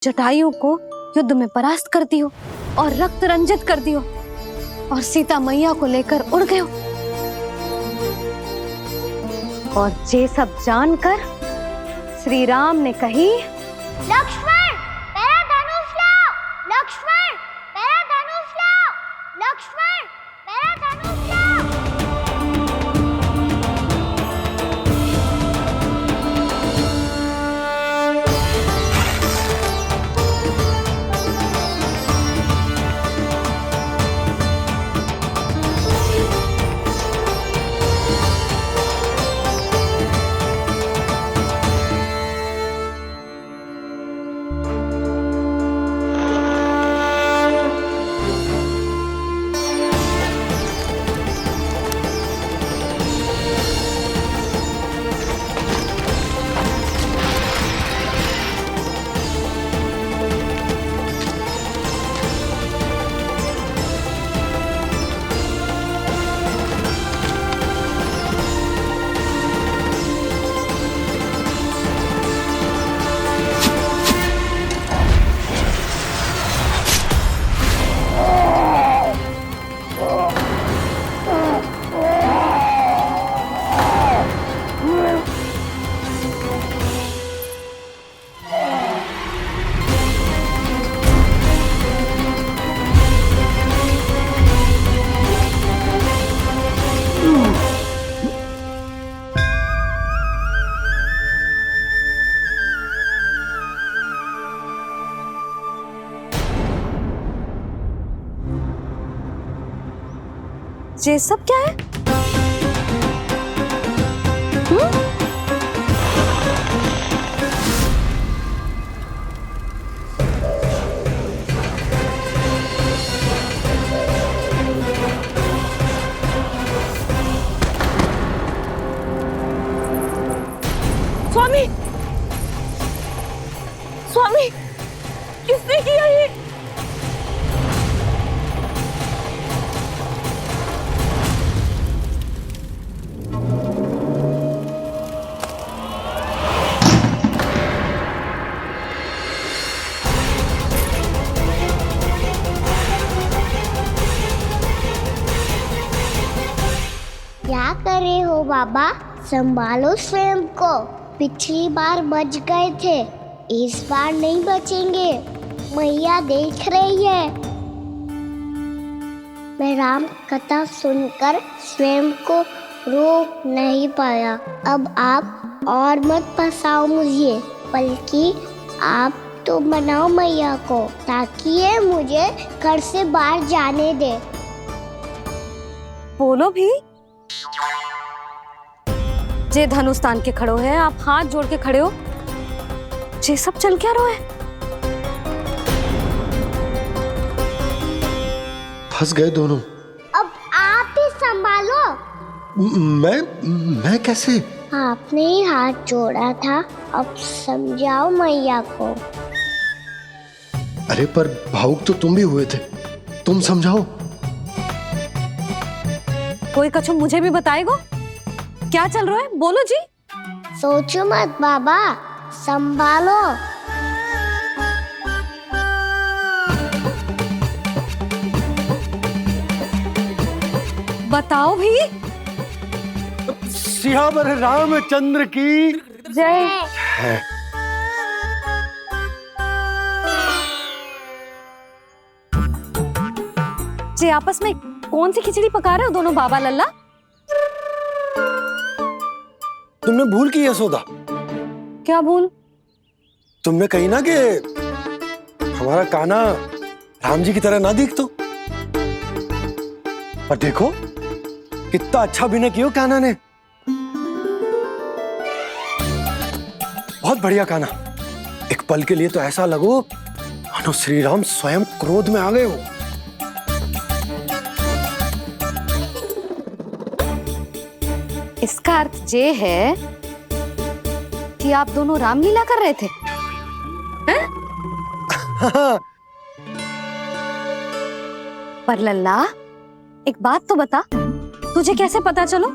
जटायु को युद्ध में परास्त करती हो और रक्त रंजित करती हो और सीता मैया को लेकर उड़ गए हो। और ये सब जानकर श्री राम ने कही, लक्ष्मण मेरा धनुष लाओ, लक्ष्मण मेरा धनुष लाओ, लक्ष्मण मेरा धनुष लाओ। ये सब क्या है? स्वामी, स्वामी, किसने किया ये? क्या कर रहे हो बाबा? संभालो स्वयं को। पिछली बार बच गए थे, इस बार नहीं बचेंगे। मैया देख रही है। मैं राम कथा सुनकर स्वयं को रोक नहीं पाया। अब आप और मत फंसाओ मुझे, बल्कि आप तो मनाओ मैया को, ताकि ये मुझे घर से बाहर जाने दे। बोलो भी। जे धनुष तान के खड़ो है, आप हाथ जोड़ के खड़े हो, ये सब चल क्या रहा है? फंस गए दोनों। अब आप ही संभालो। मैं कैसे? आपने ही हाथ जोड़ा था, अब समझाओ मैया को। अरे पर भावुक तो तुम भी हुए थे, तुम समझाओ। कोई कछु मुझे भी बताएगा? क्या चल रहा है? बोलो जी। सोचो मत बाबा, संभालो। बताओ भी। सियावर रामचंद्र की जय। जे आपस में कौन सी खिचड़ी पका रहे हो दोनों बाबा लल्ला? तुमने भूल की यशोदा? क्या भूल? तुमने कही ना कि हमारा कान्हा राम जी की तरह ना दिख तो। पर देखो कितना अच्छा अभिनय किया कान्हा ने। बहुत बढ़िया कान्हा। एक पल के लिए तो ऐसा लगो मानो श्री राम स्वयं क्रोध में आ गए हो। इसका अर्थ ये है कि आप दोनों रामलीला कर रहे थे, हैं? पर लल्ला, एक बात तो बता, तुझे कैसे पता चलो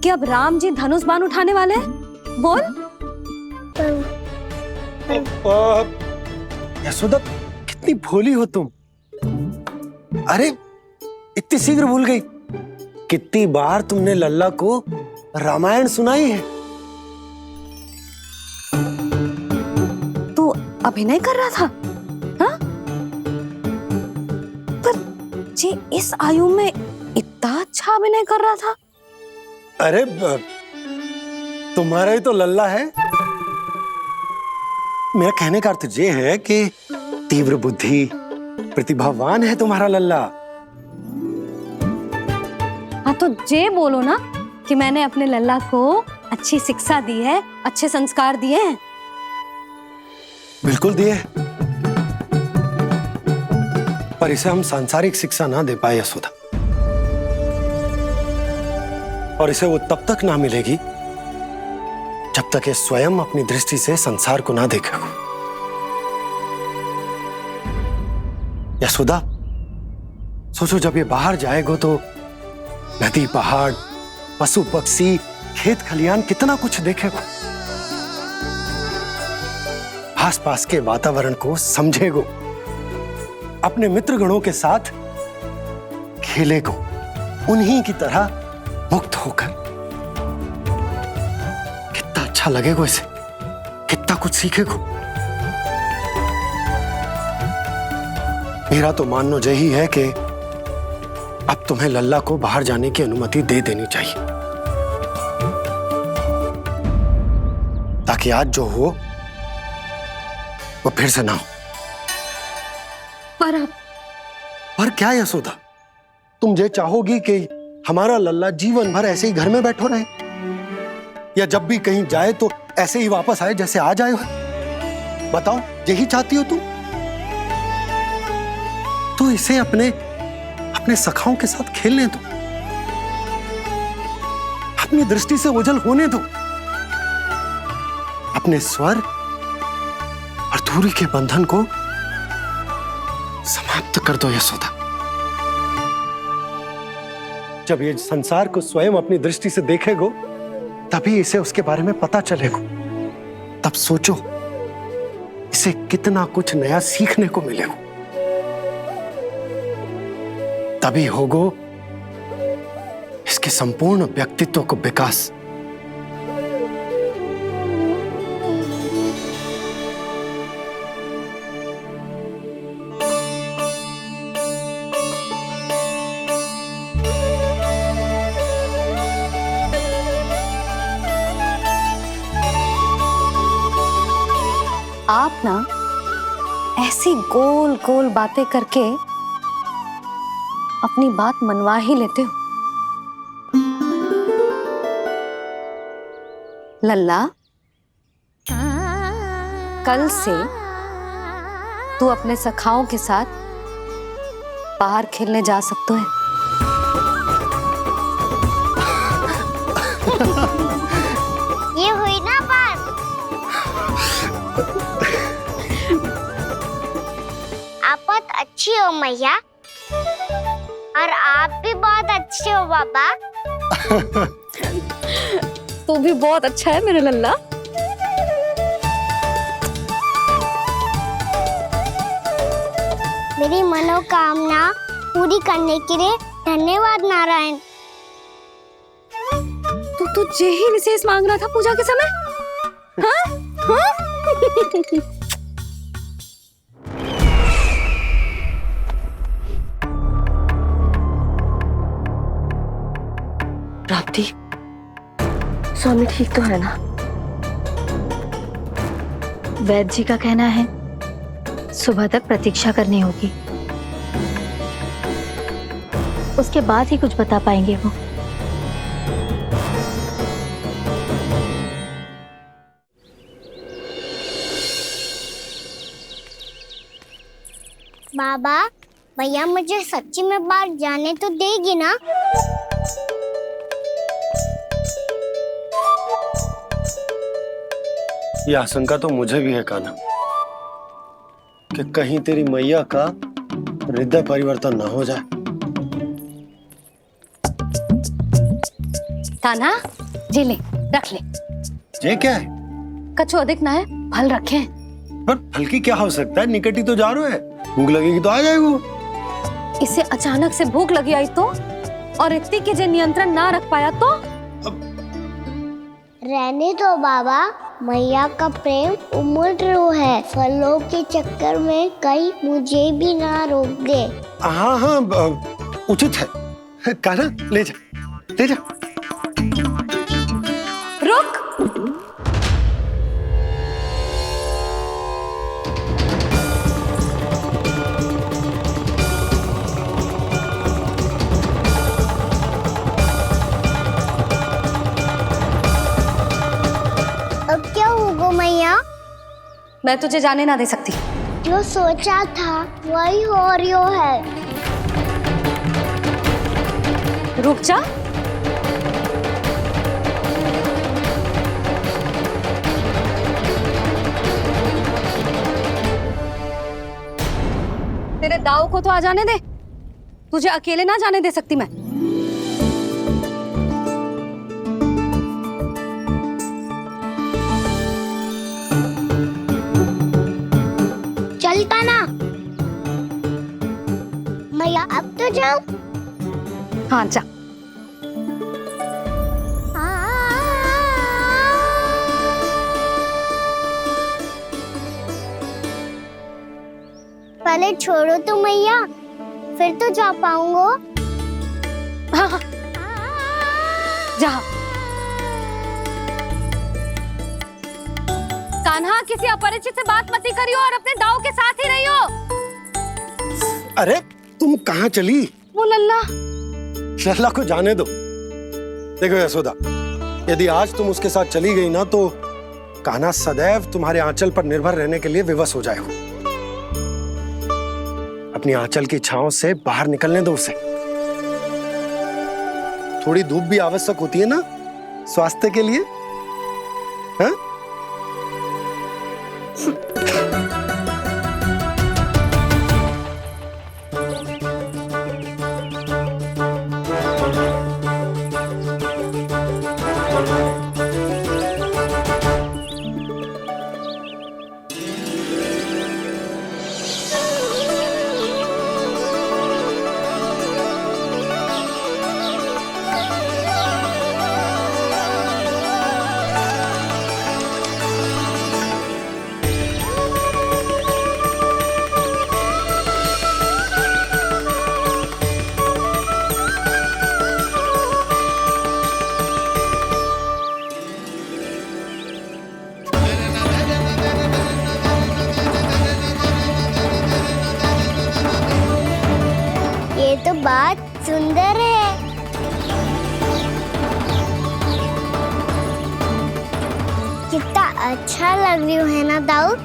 कि अब राम जी धनुष बाण उठाने वाले हैं? बोल। यशोदा, कितनी भोली हो तुम। अरे इतनी शीघ्र भूल गई। कितनी बार तुमने लल्ला को रामायण सुनाई है। तू अभिनय कर रहा था? हाँ? पर जी इस आयु में इतना अच्छा अभिनय कर रहा था। अरे तुम्हारा ही तो लल्ला है। मेरा कहने का अर्थ ये है कि तीव्र बुद्धि, प्रतिभावान है तुम्हारा लल्ला। हाँ तो जे बोलो ना कि मैंने अपने लल्ला को अच्छी शिक्षा दी है, अच्छे संस्कार दिए हैं। बिल्कुल दिए, पर इसे हम सांसारिक शिक्षा ना दे पाए यशोदा। और इसे वो तब तक ना मिलेगी जब तक ये स्वयं अपनी दृष्टि से संसार को ना देखेगा। यशोदा, सोचो जब ये बाहर जाएगा तो नदी, पहाड़, पशु पक्षी, खेत खलियान कितना कुछ देखेगा। आसपास के वातावरण को समझेगो, अपने मित्रगणों के साथ खेलेगो, उन्हीं की तरह मुक्त होकर। कितना अच्छा लगेगा इसे, कितना कुछ सीखेगो। मेरा तो मानना यही है कि अब तुम्हें लल्ला को बाहर जाने की अनुमति दे देनी चाहिए, ताकि आज जो हो वो फिर से ना हो। पर क्या यशोदा, तुम ये चाहोगी कि हमारा लल्ला जीवन भर ऐसे ही घर में बैठो रहे, या जब भी कहीं जाए तो ऐसे ही वापस आए जैसे आज आए हो? बताओ, यही चाहती हो तुम? तो इसे अपने सखाओं के साथ खेलने दो, अपनी दृष्टि से ओझल होने दो, अपने स्वर और दूरी के बंधन को समाप्त कर दो यशोदा। जब ये संसार को स्वयं अपनी दृष्टि से देखेगो, तभी इसे उसके बारे में पता चलेगा। तब सोचो इसे कितना कुछ नया सीखने को मिलेगा। तभी होगो इसके संपूर्ण व्यक्तित्व को विकास। आप ना ऐसी गोल गोल बातें करके अपनी बात मनवा ही लेते हो। लल्ला, कल से तू अपने सखाओं के साथ बाहर खेलने जा सकते है। ये हुई ना बात। आप बहुत अच्छी हो मैया, और आप भी बहुत अच्छे हो पापा। तू भी बहुत अच्छा है मेरे लल्ला। मेरी मनोकामना पूरी करने के लिए धन्यवाद नारायण। तू तुझे ही विशेष मांग रहा था पूजा के समय? हाँ? हाँ? प्राप्ति, स्वामी ठीक तो है ना? वैद्य जी का कहना है सुबह तक प्रतीक्षा करनी होगी, उसके बाद ही कुछ बता पाएंगे वो। बाबा, भैया मुझे सच्ची में बाहर जाने तो देगी ना? ये आशंका तो मुझे भी है कान्हा, कि कहीं तेरी मैया का हृदय परिवर्तन ना हो जाए। कान्हा, जी ले, रख ले। ये क्या है? कछु अधिक ना है, फल रखे हैं। पर हल्की क्या हो सकता है, निकट ही तो जा रहे है, भूख लगेगी तो आ जाएगा वो। इसे अचानक से भूख लगी आई तो, और इतनी के जे नियंत्रण ना रख पाया तो? रहने दो बाबा, मैया का प्रेम उमड़ है, फलों के चक्कर में कहीं मुझे भी ना रोक दे। हाँ हाँ उचित है, कान्हा ले जा ले जा। रुक। अब क्या होगा मैया? मैं तुझे जाने ना दे सकती। जो सोचा था वही हो रही है। रुक जा। तेरे दाव को तो आ जाने दे, तुझे अकेले ना जाने दे सकती मैं। चल कान्हा, मैया अब तो जाओ। हाँ जा। पहले छोड़ो तो मैया, फिर तो जा पाऊंगा। हाँ हाँ जा। कान्हा, किसी अपरिचित से बात मत करियो और अपने दाव के साथ ही रहियो। अरे तुम कहाँ चली? वो लल्ला। लल्ला को जाने दो। देखो यशोदा, यदि आज तुम उसके साथ चली गई ना तो कान्हा सदैव तुम्हारे आंचल पर निर्भर रहने के लिए विवश हो जाएगा। अपनी आंचल की छांव से बाहर निकलने दो उसे। थोड़ी धूप भी आवश्यक होती है ना स्वास्थ्य के लिए, हाँ? ये तो बात सुंदर है। कितना अच्छा लग रही है ना दाऊ।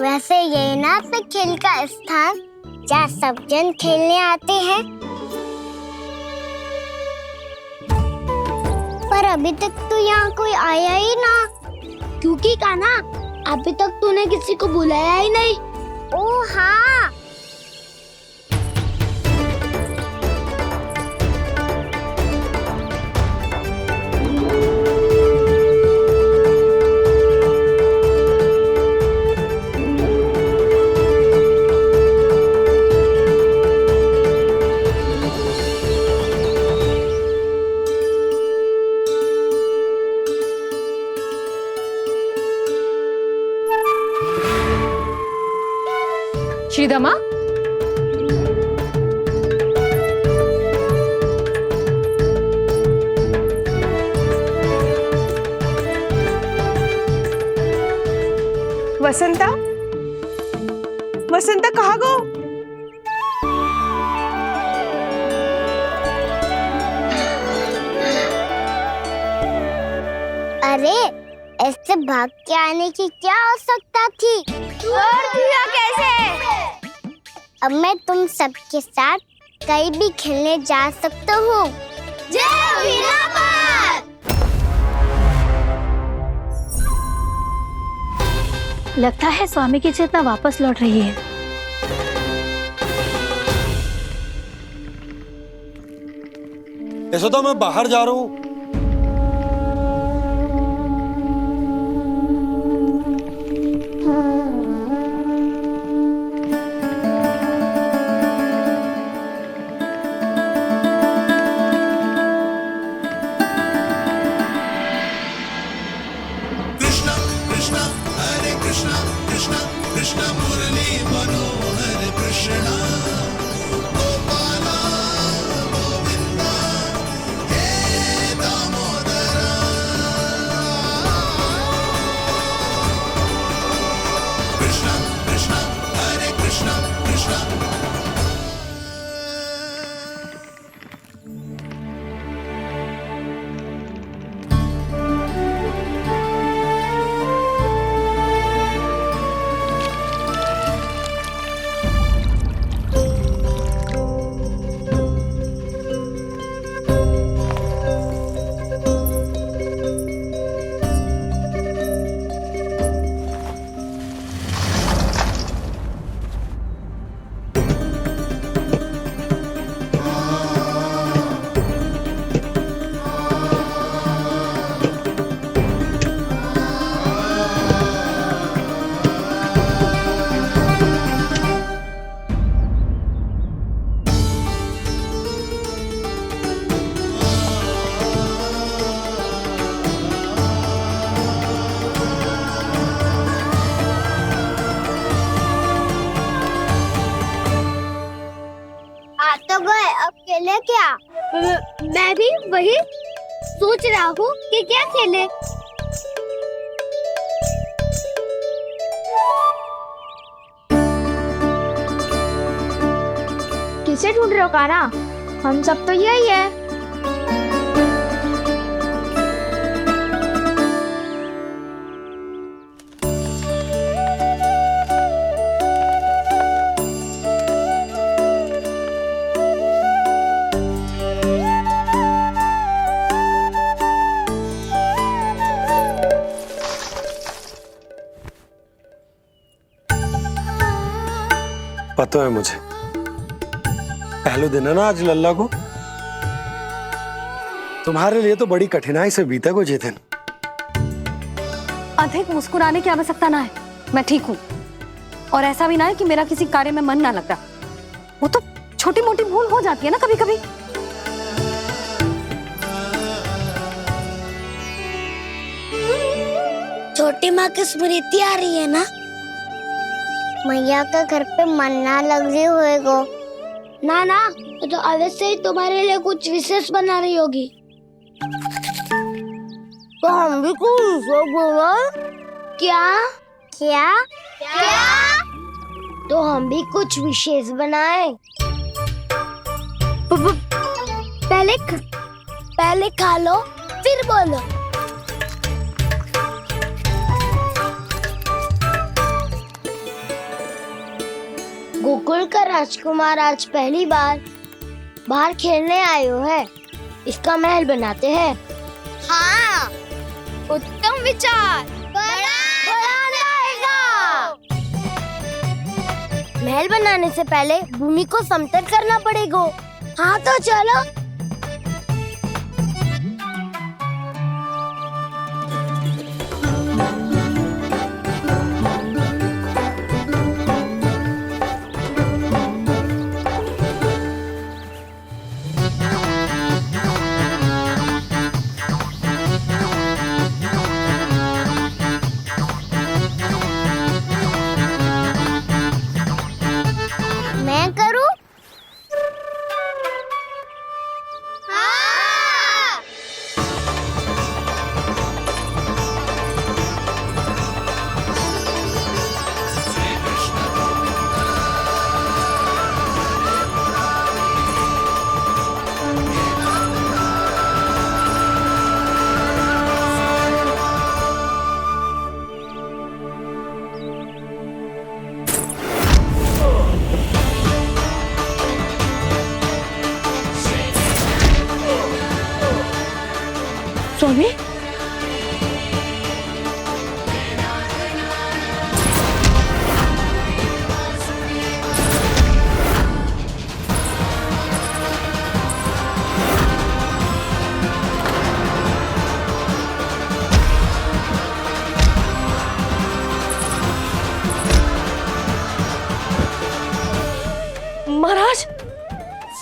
वैसे ये ना पे खेल का स्थान जहाँ सब जन खेलने आते हैं, पर अभी तक तो यहाँ कोई आया ही ना। क्योंकि कान्हा, अभी तक तूने किसी को बुलाया ही नहीं। ओ हाँ, श्रीदमा, वसंता, वसंता कहाँ गो? अरे ऐसे भाग के आने की क्या आवश्यकता थी? और दिया कैसे? अब मैं तुम सबके साथ कहीं भी खेलने जा सकता हूँ। जय वीरापाल! लगता है स्वामी की चेतना वापस लौट रही है। यशोदा मैं बाहर जा रहा हूँ। खेले क्या? मैं भी वही सोच रहा हूँ कि क्या खेले। किसे ढूंढ रहे हो काना? हम सब तो यही है। पता है मुझे, पहले दिन है ना आज लल्ला को। तुम्हारे लिए तो बड़ी कठिनाई से बीता को जितिन। अधिक मुस्कुराने की आवश्यकता ना है, मैं ठीक हूँ। और ऐसा भी ना है कि मेरा किसी कार्य में मन ना लगता। वो तो छोटी मोटी भूल हो जाती है ना कभी कभी। छोटी माँ की स्मृति आ रही है ना? मैया का घर पे मन ना लग रही होएगो। ना ना, तो अवश्य ही तुम्हारे लिए कुछ विशेष बना रही होगी। तो हम भी कुछ विशेष बनाए? क्या क्या क्या? तो हम भी कुछ विशेष बनाए। पहले खा लो फिर बोलो। गोकुल का राजकुमार आज पहली बार बाहर खेलने आए हो है। इसका महल बनाते हैं। हाँ, उत्तम विचार। बनाना आएगा। महल बनाने से पहले भूमि को समतल करना पड़ेगा। हाँ तो चलो। मैं करूं? हाँ। स्वामी,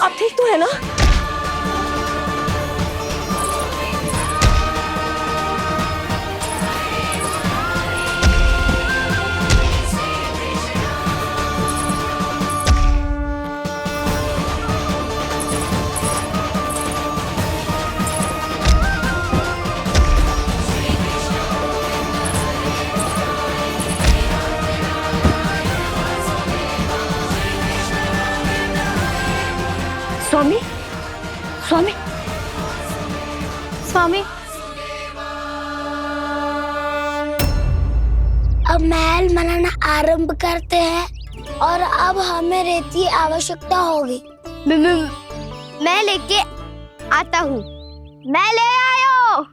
आप ठीक तो है ना? स्वामी, स्वामी, स्वामी। अब महल बनाना आरंभ करते हैं और अब हमें रेत की आवश्यकता होगी। मैं लेके आता हूँ। मैं ले आयो।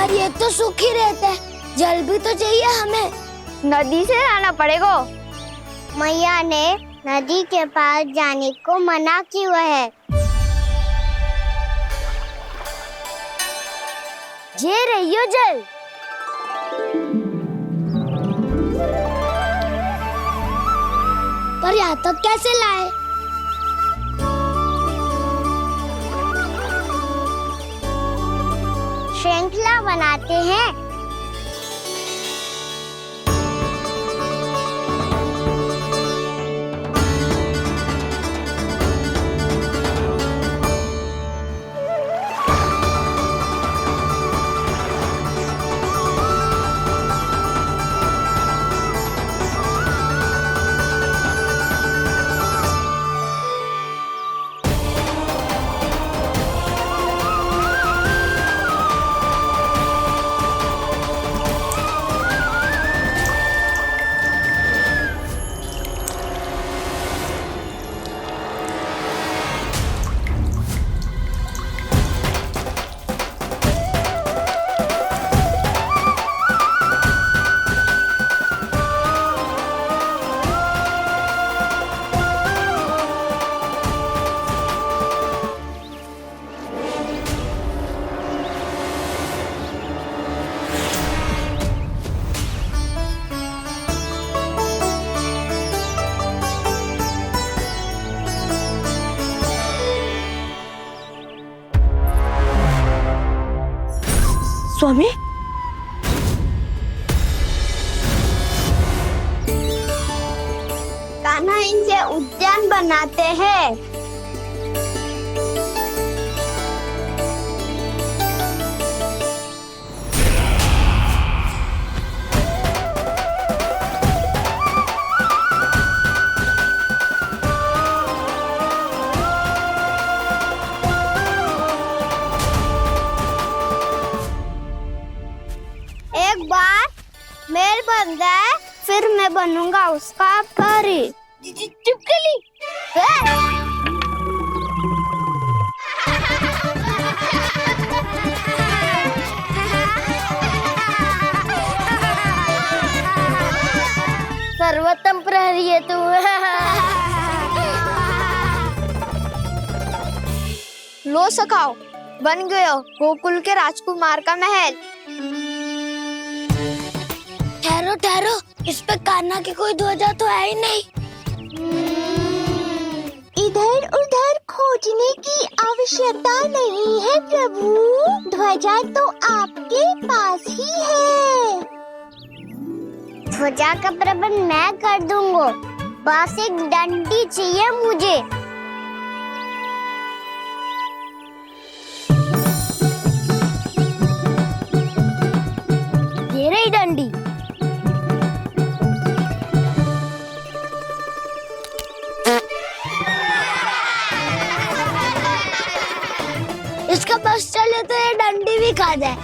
ये तो सूखी रहता है, जल भी तो चाहिए हमें। नदी से लाना पड़ेगा। मैया ने नदी के पास जाने को मना किया है। ये रहियो जल। पर यहाँ तक कैसे लाए? श्रृंखला बनाते हैं। स्वामी, कान्हा इनसे उद्यान बनाते हैं। एक बार मेल बन जाए फिर मैं बनूंगा उसका परी। चिपकली। सर्वोत्तम प्रहरी है तू। लो सखाओ, बन गयो गोकुल के राजकुमार का महल। ठहरो ठहरो, इस पे कान्हा की कोई ध्वजा तो है ही नहीं। इधर उधर खोजने की आवश्यकता नहीं है प्रभु, ध्वजा तो आपके पास ही है। ध्वजा का प्रबंध मैं कर दूंगा, बस एक डंडी चाहिए मुझे। ये रही डंडी। इसका बस चले तो ये डंडी भी खा जाए।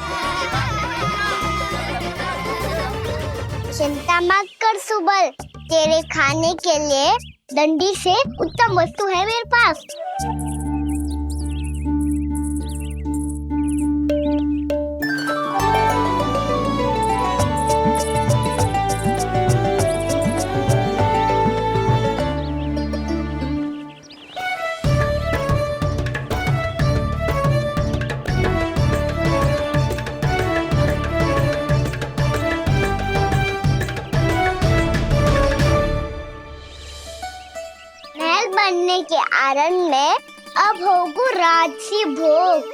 चिंता मत कर सुबल, तेरे खाने के लिए डंडी से उत्तम वस्तु है मेरे पास। महल बनने के आनंद में अब होगू राजसी भोग।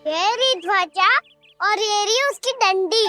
ये रही ध्वजा और ये रही उसकी डंडी।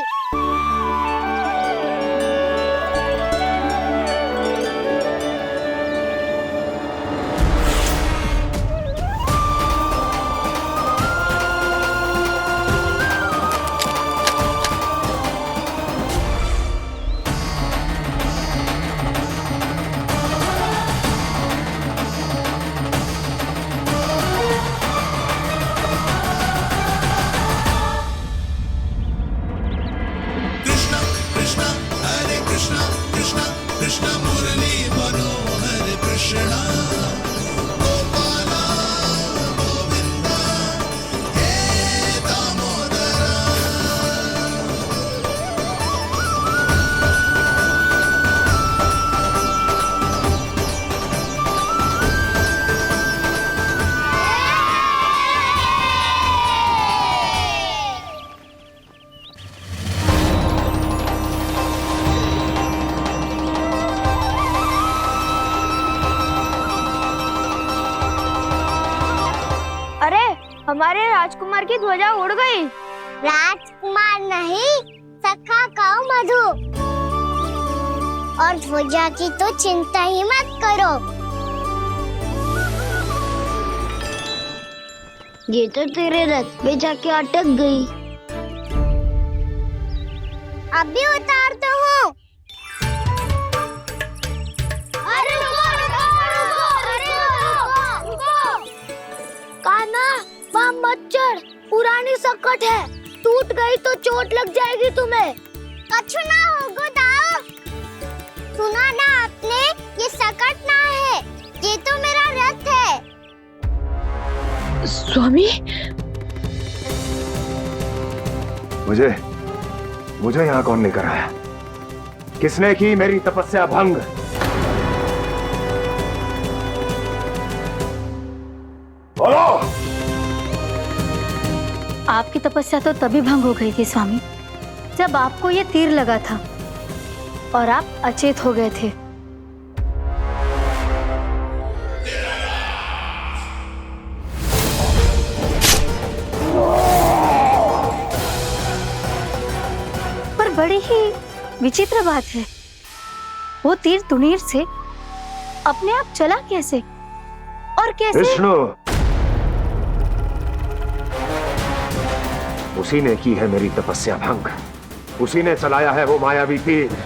अरे हमारे राजकुमार की ध्वजा उड़ गई। राजकुमार नहीं, सखा कहो मधु। और ध्वजा की तो चिंता ही मत करो, ये तो तेरे रथ पे जाके अटक गई। अभी उतारता हूँ। अरे कान्हा, वहाँ मत चढ़, पुरानी सकट है, टूट गई तो चोट लग जाएगी तुम्हें। कछु ना होगा दाऊ। सुना ना आपने, ये सकट ना है, ये तो मेरा रथ है। स्वामी, मुझे यहाँ कौन लेकर आया? किसने की मेरी तपस्या भंग? बोलो। आपकी तपस्या तो तभी भंग हो गई थी स्वामी, जब आपको ये तीर लगा था और आप अचेत हो गए थे। पर बड़ी ही विचित्र बात है, वो तीर तुनीर से अपने आप चला कैसे और कैसे? विष्णु, उसी ने की है मेरी तपस्या भंग, उसी ने चलाया है वो मायावी तीर।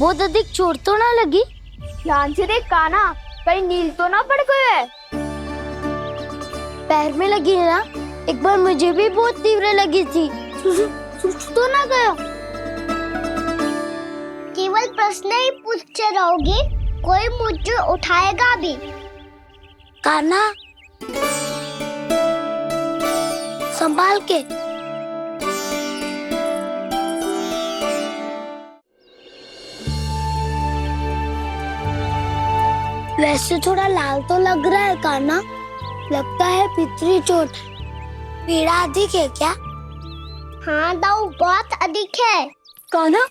बहुत अधिक चोट तो ना लगी? ध्यान से देख कान्हा, कहीं नील तो ना पड़ गए है। पैर में लगी है ना? एक बार मुझे भी बहुत तीव्र लगी थी। सूझ तो ना गया? केवल प्रश्न ही पूछते रहोगे, कोई मुझे उठाएगा भी? कान्हा, संभाल के। वैसे थोड़ा लाल तो लग रहा है कान्हा, लगता है पितरी चोट। पीड़ा अधिक है क्या? हाँ दाऊ, बहुत अधिक है। कान्हा,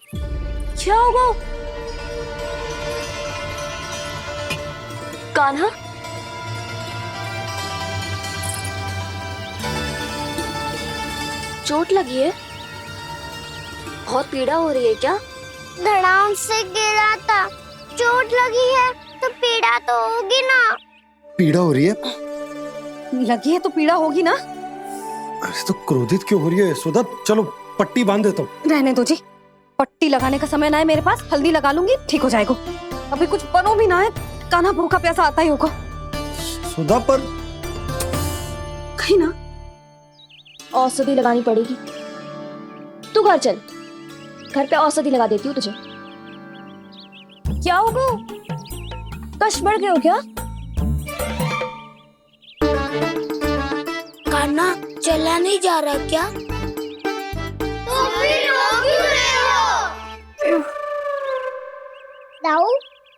क्या होगा? कान्हा, चोट लगी है? बहुत पीड़ा हो रही है क्या? धड़ाम से गिरा था, चोट लगी है तो पीड़ा तो होगी ना। पीड़ा हो रही है? लगी है तो पीड़ा होगी ना। अरे तो क्रोधित क्यों हो रही है यशोदा? चलो पट्टी बांध देता हूँ। रहने दो जी, पट्टी लगाने का समय ना है मेरे पास। हल्दी लगा लूंगी, ठीक हो जाएगा। अभी कुछ बनो भी ना है, कान्हा भूखा प्यासा आता ही होगा। सुधा पर कहीं ना औषधि लगानी पड़ेगी। तू घर चल, घर पे औषधि लगा देती हूँ तुझे। क्या होगा? कष्ट बढ़ गए हो क्या? कान्हा चला नहीं जा रहा क्या? तो फिर रो क्यों रहे हो? दाऊ,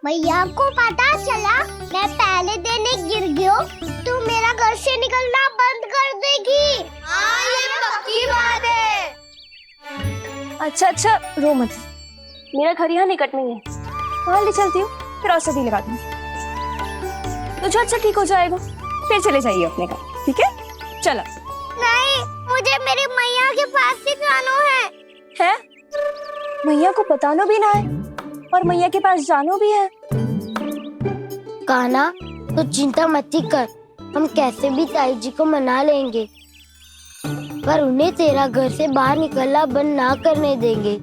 भैया को पता चला मैं पहले दिन ही गिर गया तो मेरा घर से निकलना बंद कर देगी। हाँ, ये पक्की बात है। अच्छा, रो मत। मेरा घर यहाँ निकट में है, वहाँ ले चलती हूँ, फिर औषधि लगा दूंगी। तुझे अच्छा ठीक हो जाएगा, फिर चले जाइए अपने घर, ठीक है? चलो। नहीं, मुझे मेरी मैया के पास ही जाना है। मैया को बताना भी ना है और मैया के पास जानो भी है। कान्हा, तो चिंता मत ही कर, हम कैसे भी ताई जी को मना लेंगे, पर उन्हें तेरा घर से बाहर निकलना बंद ना करने देंगे।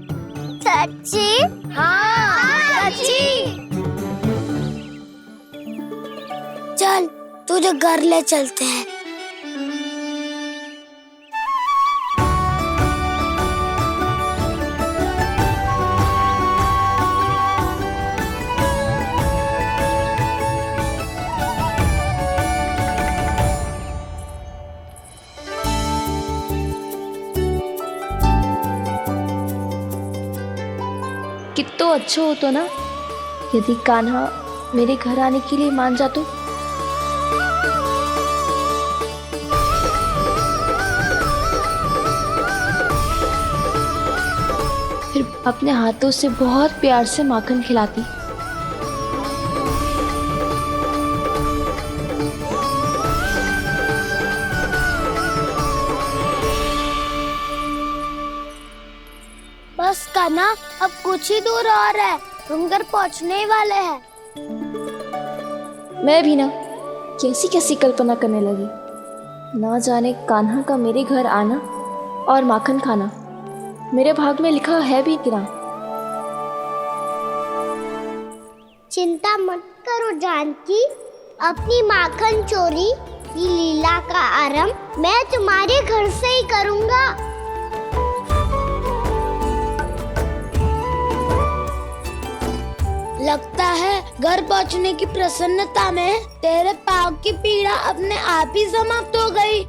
सच्ची? हाँ, सच्ची। चल, तुझे घर ले चलते हैं। कितना अच्छा हो तो ना यदि कान्हा मेरे घर आने के लिए मान जा तो। फिर अपने हाथों से बहुत प्यार से माखन खिलाती। बस कान्हा, अब कुछ ही दूर और है, हम घर पहुंचने वाले हैं। मैं भी ना कैसी कैसी कल्पना करने लगी, ना जाने कान्हा का मेरे घर आना और माखन खाना मेरे भाग में लिखा है भी कि ना। चिंता मत करो जानकी, अपनी माखन चोरी की लीला का आरंभ मैं तुम्हारे घर से ही करूंगा। लगता है घर पहुंचने की प्रसन्नता में तेरे पाँव की पीड़ा अपने आप ही समाप्त हो गई।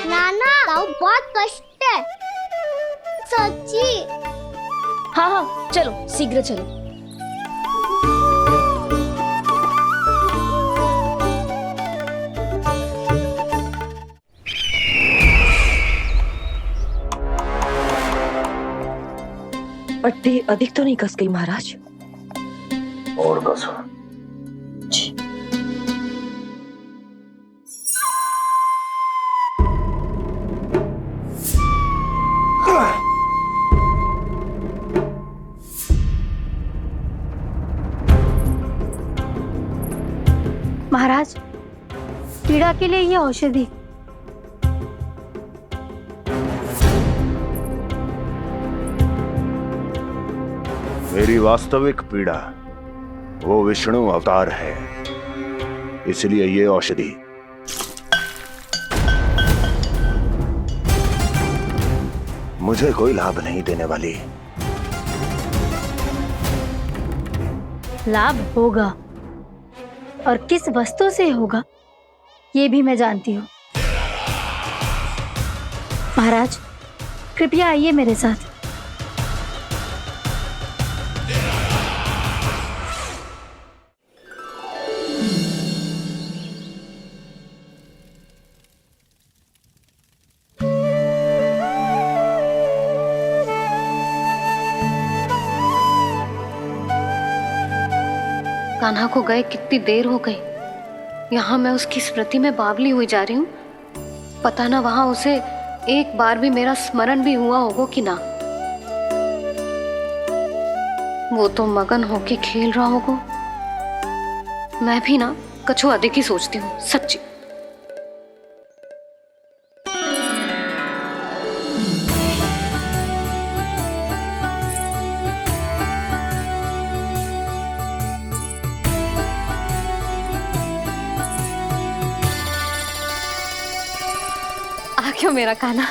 नाना, पाँव बहुत कष्ट है। सच्ची? हाँ, चलो शीघ्र चलो। पट्टी अधिक तो नहीं कस गई महाराज? और कसो। महाराज, पीड़ा के लिए ये औषधि। मेरी वास्तविक पीड़ा वो विष्णु अवतार है, इसलिए ये औषधि मुझे कोई लाभ नहीं देने वाली। लाभ होगा, और किस वस्तु से होगा ये भी मैं जानती हूँ। महाराज, कृपया आइए मेरे साथ। कान्हा को गए कितनी देर हो गई। यहाँ मैं उसकी स्मृति में बावली हुई जा रही हूँ। पता ना वहां उसे एक बार भी मेरा स्मरण भी हुआ होगा कि ना। वो तो मगन होके खेल रहा होगा। मैं भी ना कछु अधिक ही सोचती हूँ, सच्ची। आ क्यों मेरा कान्हा।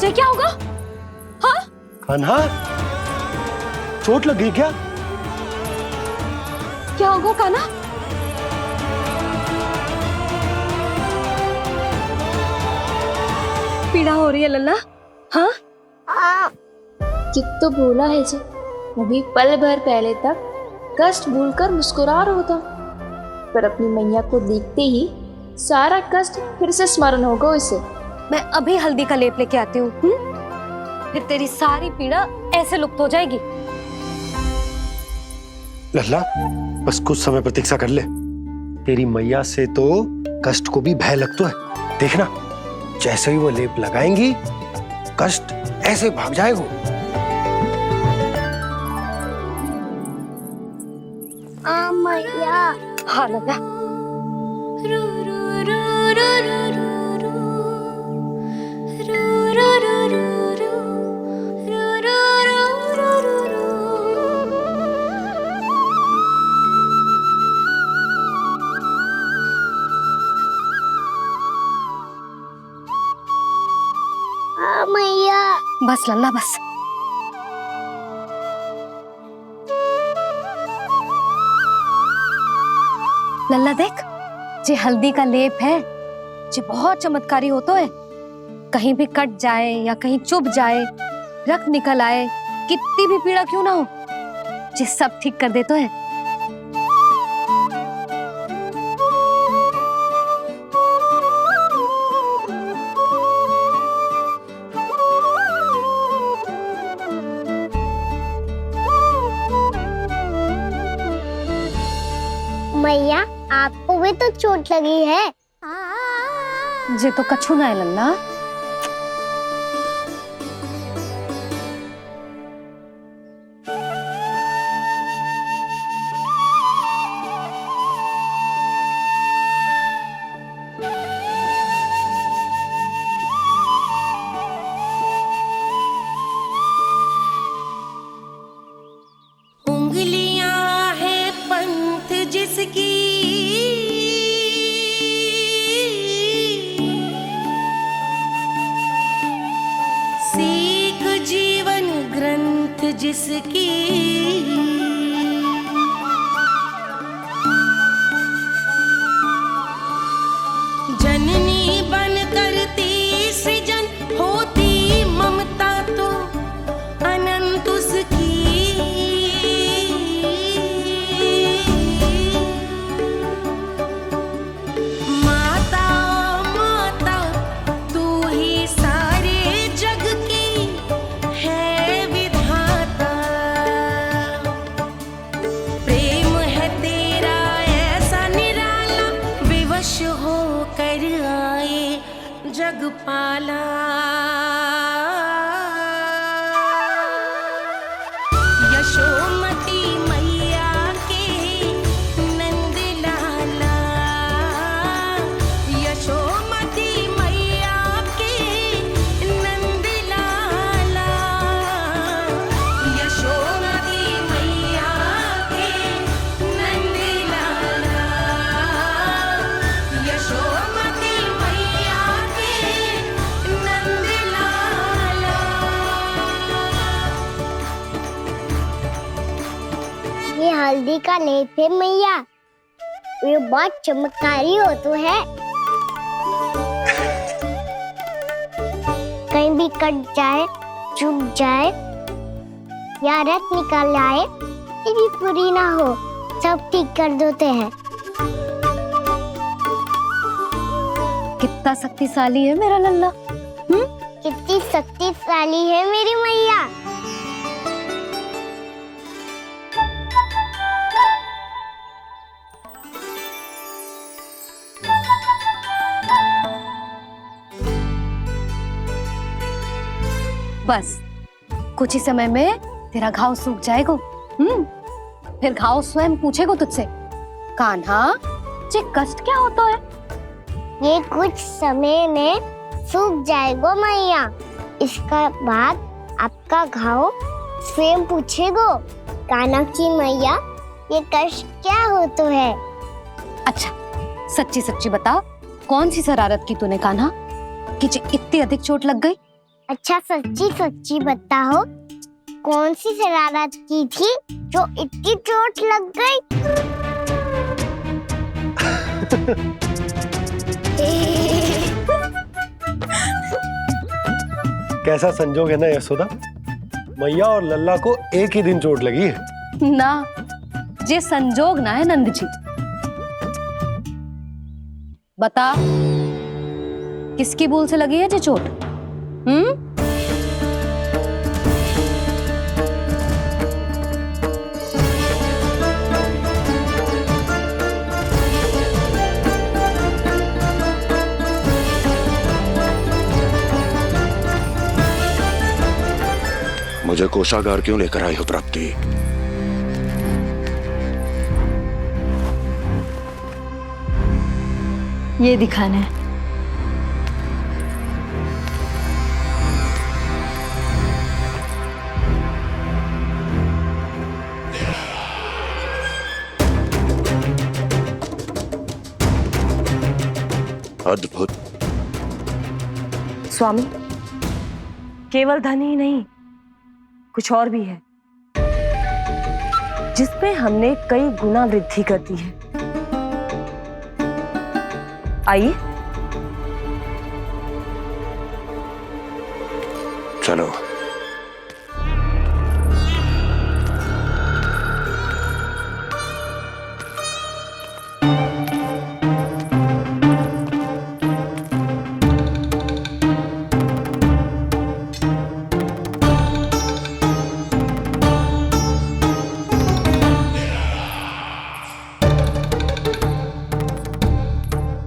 क्या होगा? हाँ? कान्हा, चोट लग गई क्या? क्या होगा कान्हा? पीड़ा हो रही है लल्ला? हाँ? चित्त तो भूला है जी। अभी पल भर पहले तक कष्ट भूलकर मुस्कुरा रहा था, पर अपनी मैया को देखते ही सारा कष्ट फिर से स्मरण होगा उसे। मैं अभी हल्दी का लेप लेके आती हूँ। फिर तेरी सारी पीड़ा ऐसे लुप्त हो जाएगी। लल्ला, बस कुछ समय प्रतीक्षा कर ले। तेरी मैया से तो कष्ट को भी भय लगता है। देखना, जैसे ही वो लेप लगाएंगी, कष्ट ऐसे भाग जाएगा। मैया। हाँ लल्ला। मैया। बस लल्ला बस। लल्ला देख, जे हल्दी का लेप है, जे बहुत चमत्कारी होता है। कहीं भी कट जाए या कहीं चुभ जाए, रक्त निकल आए, कितनी भी पीड़ा क्यों ना हो, जे सब ठीक कर देता है। मैया, आपको भी तो चोट लगी है। जे तो कछु ना है लल्ला। उंगलियां है पंथ जिसकी, सीख जीवन ग्रंथ जिसकी, जननी बन करती हल्दी का लेप है मैया, ये बहुत चमत्कारी हो तो है। कहीं भी कट जाए, चुभ जाए या रक्त निकल आए, ये भी पूरी ना हो, सब ठीक कर देते हैं। कितना शक्तिशाली है मेरा लल्ला। कितनी शक्तिशाली है मेरी मैया। बस कुछ ही समय में तेरा घाव सूख जाएगा। फिर घाव स्वयं पूछेगा तुझसे, कान्हा ये कष्ट क्या होता है? ये कुछ समय में सूख जाएगा मैया। इसका बाद आपका घाव स्वयं पूछेगा, कान्हा की मैया ये कष्ट क्या होता है। अच्छा सच्ची सच्ची बता, कौन सी शरारत की तूने कान्हा कि इतनी अधिक चोट लग गई? अच्छा सच्ची सच्ची बताओ, कौन सी शरारत की थी जो इतनी चोट लग गई? कैसा संजोग है ना यशोदा, मैया और लल्ला को एक ही दिन चोट लगी है। ना ये संजोग ना है नंद जी। बता किसकी भूल से लगी है ये चोट? मुझे कोषागार क्यों लेकर आई हो प्राप्ति? ये दिखाना है। अद्भुत। स्वामी, केवल धन ही नहीं, कुछ और भी है जिसपे हमने कई गुना वृद्धि कर दी है। आइए चलो।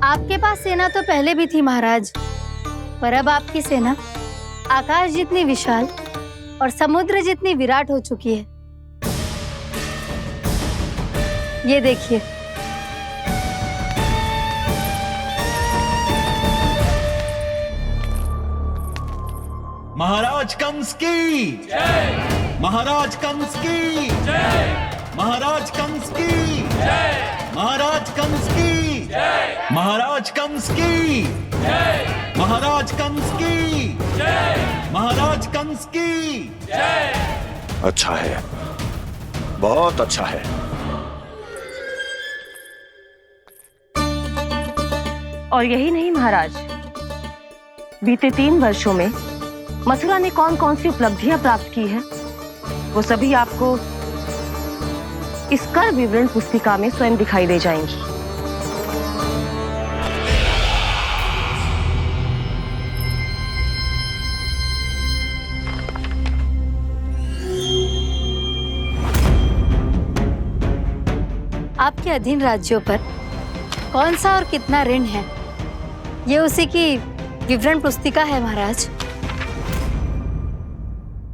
आपके पास सेना तो पहले भी थी महाराज, पर अब आपकी सेना आकाश जितनी विशाल और समुद्र जितनी विराट हो चुकी है। ये देखिए, महाराज कंस की जय, महाराज कंस की जय, महाराज कंस की जय, महाराज कंस की जय, महाराज कंस की जय, महाराज कंस की जय, महाराज कंस की जय। अच्छा है, बहुत अच्छा है। और यही नहीं महाराज, बीते 3 वर्षों में मथुरा ने कौन कौन सी उपलब्धियां प्राप्त की है, वो सभी आपको इस कर विवरण पुस्तिका में स्वयं दिखाई दे जाएंगी। आपके अधीन राज्यों पर कौन सा और कितना ऋण है, ये उसी की विवरण पुस्तिका है महाराज।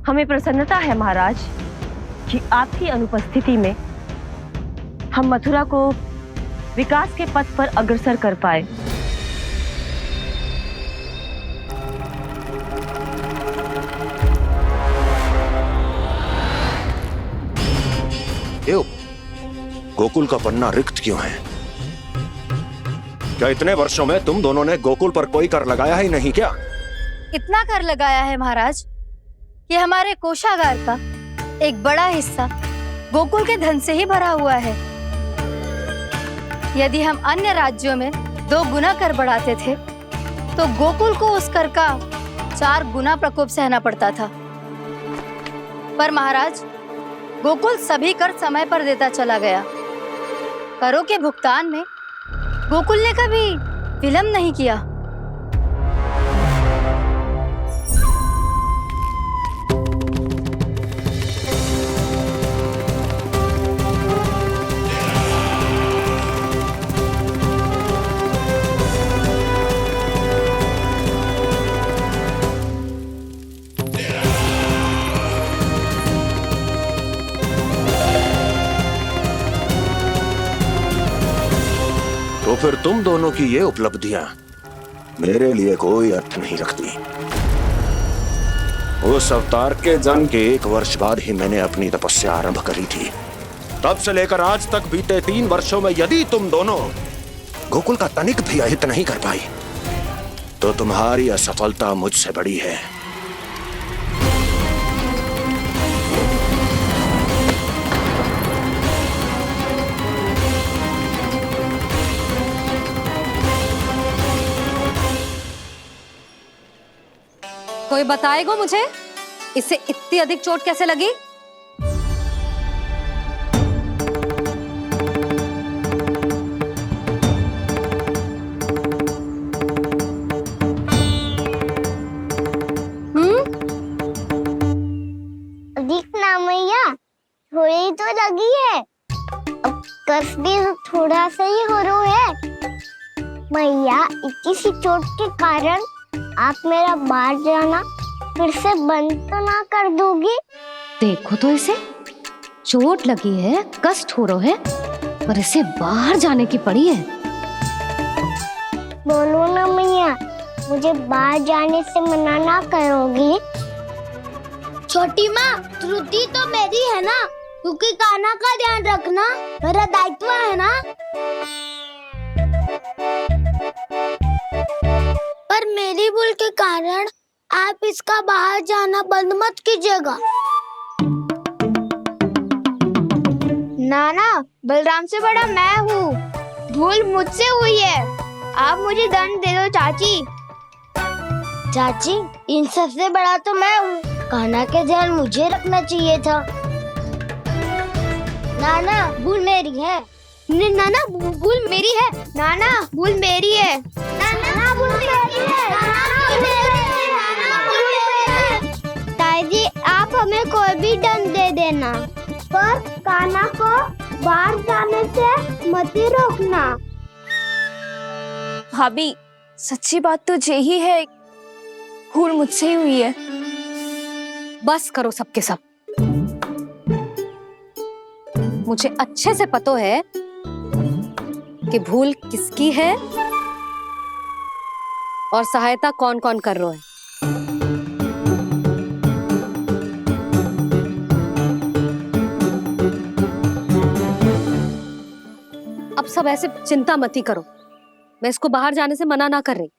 हमें प्रसन्नता है महाराज कि आपकी अनुपस्थिति में हम मथुरा को विकास के पथ पर अग्रसर कर पाए। गोकुल का पन्ना रिक्त क्यों है? क्या इतने वर्षों में तुम दोनों ने गोकुल पर कोई कर लगाया ही नहीं क्या? इतना कर लगाया है महाराज कि हमारे कोषागार का एक बड़ा हिस्सा गोकुल के धन से ही भरा हुआ है। यदि हम अन्य राज्यों में 2 गुना कर बढ़ाते थे तो गोकुल को उस कर का 4 गुना प्रकोप सहना पड़ता था। पर महाराज, गोकुल सभी कर समय पर देता चला गया। करों के भुगतान में गोकुल ने कभी विलंब नहीं किया। तो फिर तुम दोनों की ये उपलब्धियां मेरे लिए कोई अर्थ नहीं रखती। उस अवतार के जन्म के 1 वर्ष बाद ही मैंने अपनी तपस्या आरंभ करी थी। तब से लेकर आज तक बीते 3 वर्षों में यदि तुम दोनों गोकुल का तनिक भी अहित नहीं कर पाई तो तुम्हारी असफलता मुझसे बड़ी है। कोई बताएगा मुझे इसे इतनी अधिक चोट कैसे लगी? दिखना मैया, थोड़ी तो लगी है। अब कस भी थोड़ा सा ही हो रहा है। मैया, इतनी सी चोट के कारण आप मेरा बाहर जाना फिर से बंद तो ना कर दोगी? देखो तो इसे, चोट लगी है, कष्ट हो रहा है, पर इसे बाहर जाने की पड़ी है। बोलो ना मैया, मुझे बाहर जाने से मना ना करोगी? छोटी माँ, त्रुटि तो मेरी है ना, क्योंकि कान्हा का ध्यान रखना मेरा दायित्व है ना। पर मेरी भूल के कारण आप इसका बाहर जाना बंद मत कीजिएगा। नाना, बलराम से बड़ा मैं हूँ, भूल मुझसे हुई है, आप मुझे दंड दे दो चाची। चाची, इन सबसे बड़ा तो मैं हूँ, कान्हा के ध्यान मुझे रखना चाहिए था। नाना, भूल मेरी है। नाना, भूल मेरी है। नाना, भूल मेरी है। नाना, भूल मेरी है। नाना, भूल मेरी है। नाना, भूल मेरी है। ताई जी, आप हमें कोई भी दंड दे देना, पर कान्हा को बाहर जाने से मत ही रोकना। भाभी, सच्ची बात तो यही है, भूल मुझसे ही हुई है। बस करो सबके सब। मुझे अच्छे से पता है कि भूल किसकी है और सहायता कौन कौन कर रहा है। अब सब ऐसे चिंता मत ही करो, मैं इसको बाहर जाने से मना ना कर रही।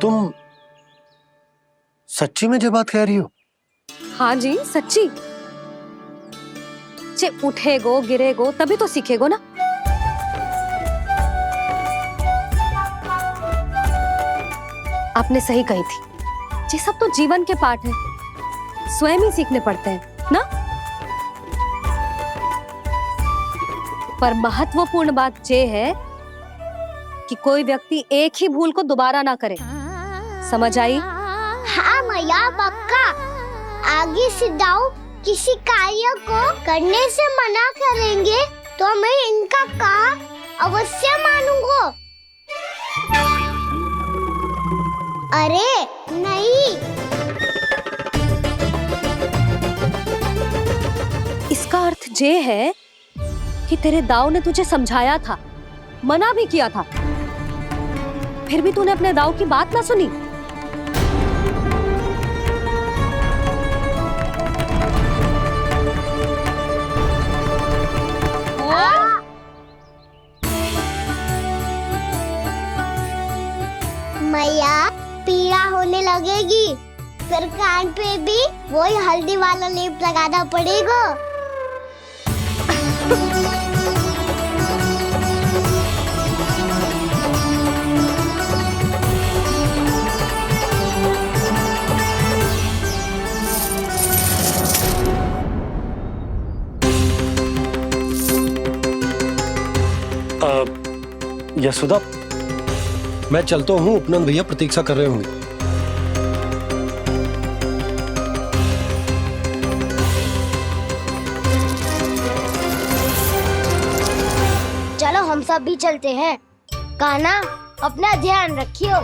तुम सच्ची में ये बात कह रही हो? हाँ जी, सच्ची। चे उठेगो गिरेगो तभी तो सीखेगो ना। आपने सही कही थी, ये सब तो जीवन के पाठ है, स्वयं ही सीखने पड़ते हैं ना। पर महत्वपूर्ण बात ये है कि कोई व्यक्ति एक ही भूल को दोबारा ना करे, समझ आई? हाँ मैया, पक्का। आगे से दाऊ किसी कार्य को करने से मना करेंगे तो मैं इनका कहा अवश्य मानूंगा। अरे नहीं, इसका अर्थ ये है कि तेरे दाऊ ने तुझे समझाया था, मना भी किया था, फिर भी तूने अपने दाऊ की बात ना सुनी। लगेगी, फिर कान पे भी वही हल्दी वाला लेप लगाना पड़ेगा। यशोदा, मैं चलता हूँ, उपनंद भैया प्रतीक्षा कर रहे होंगे। चलो हम सब भी चलते हैं। कान्हा, अपना ध्यान रखियो।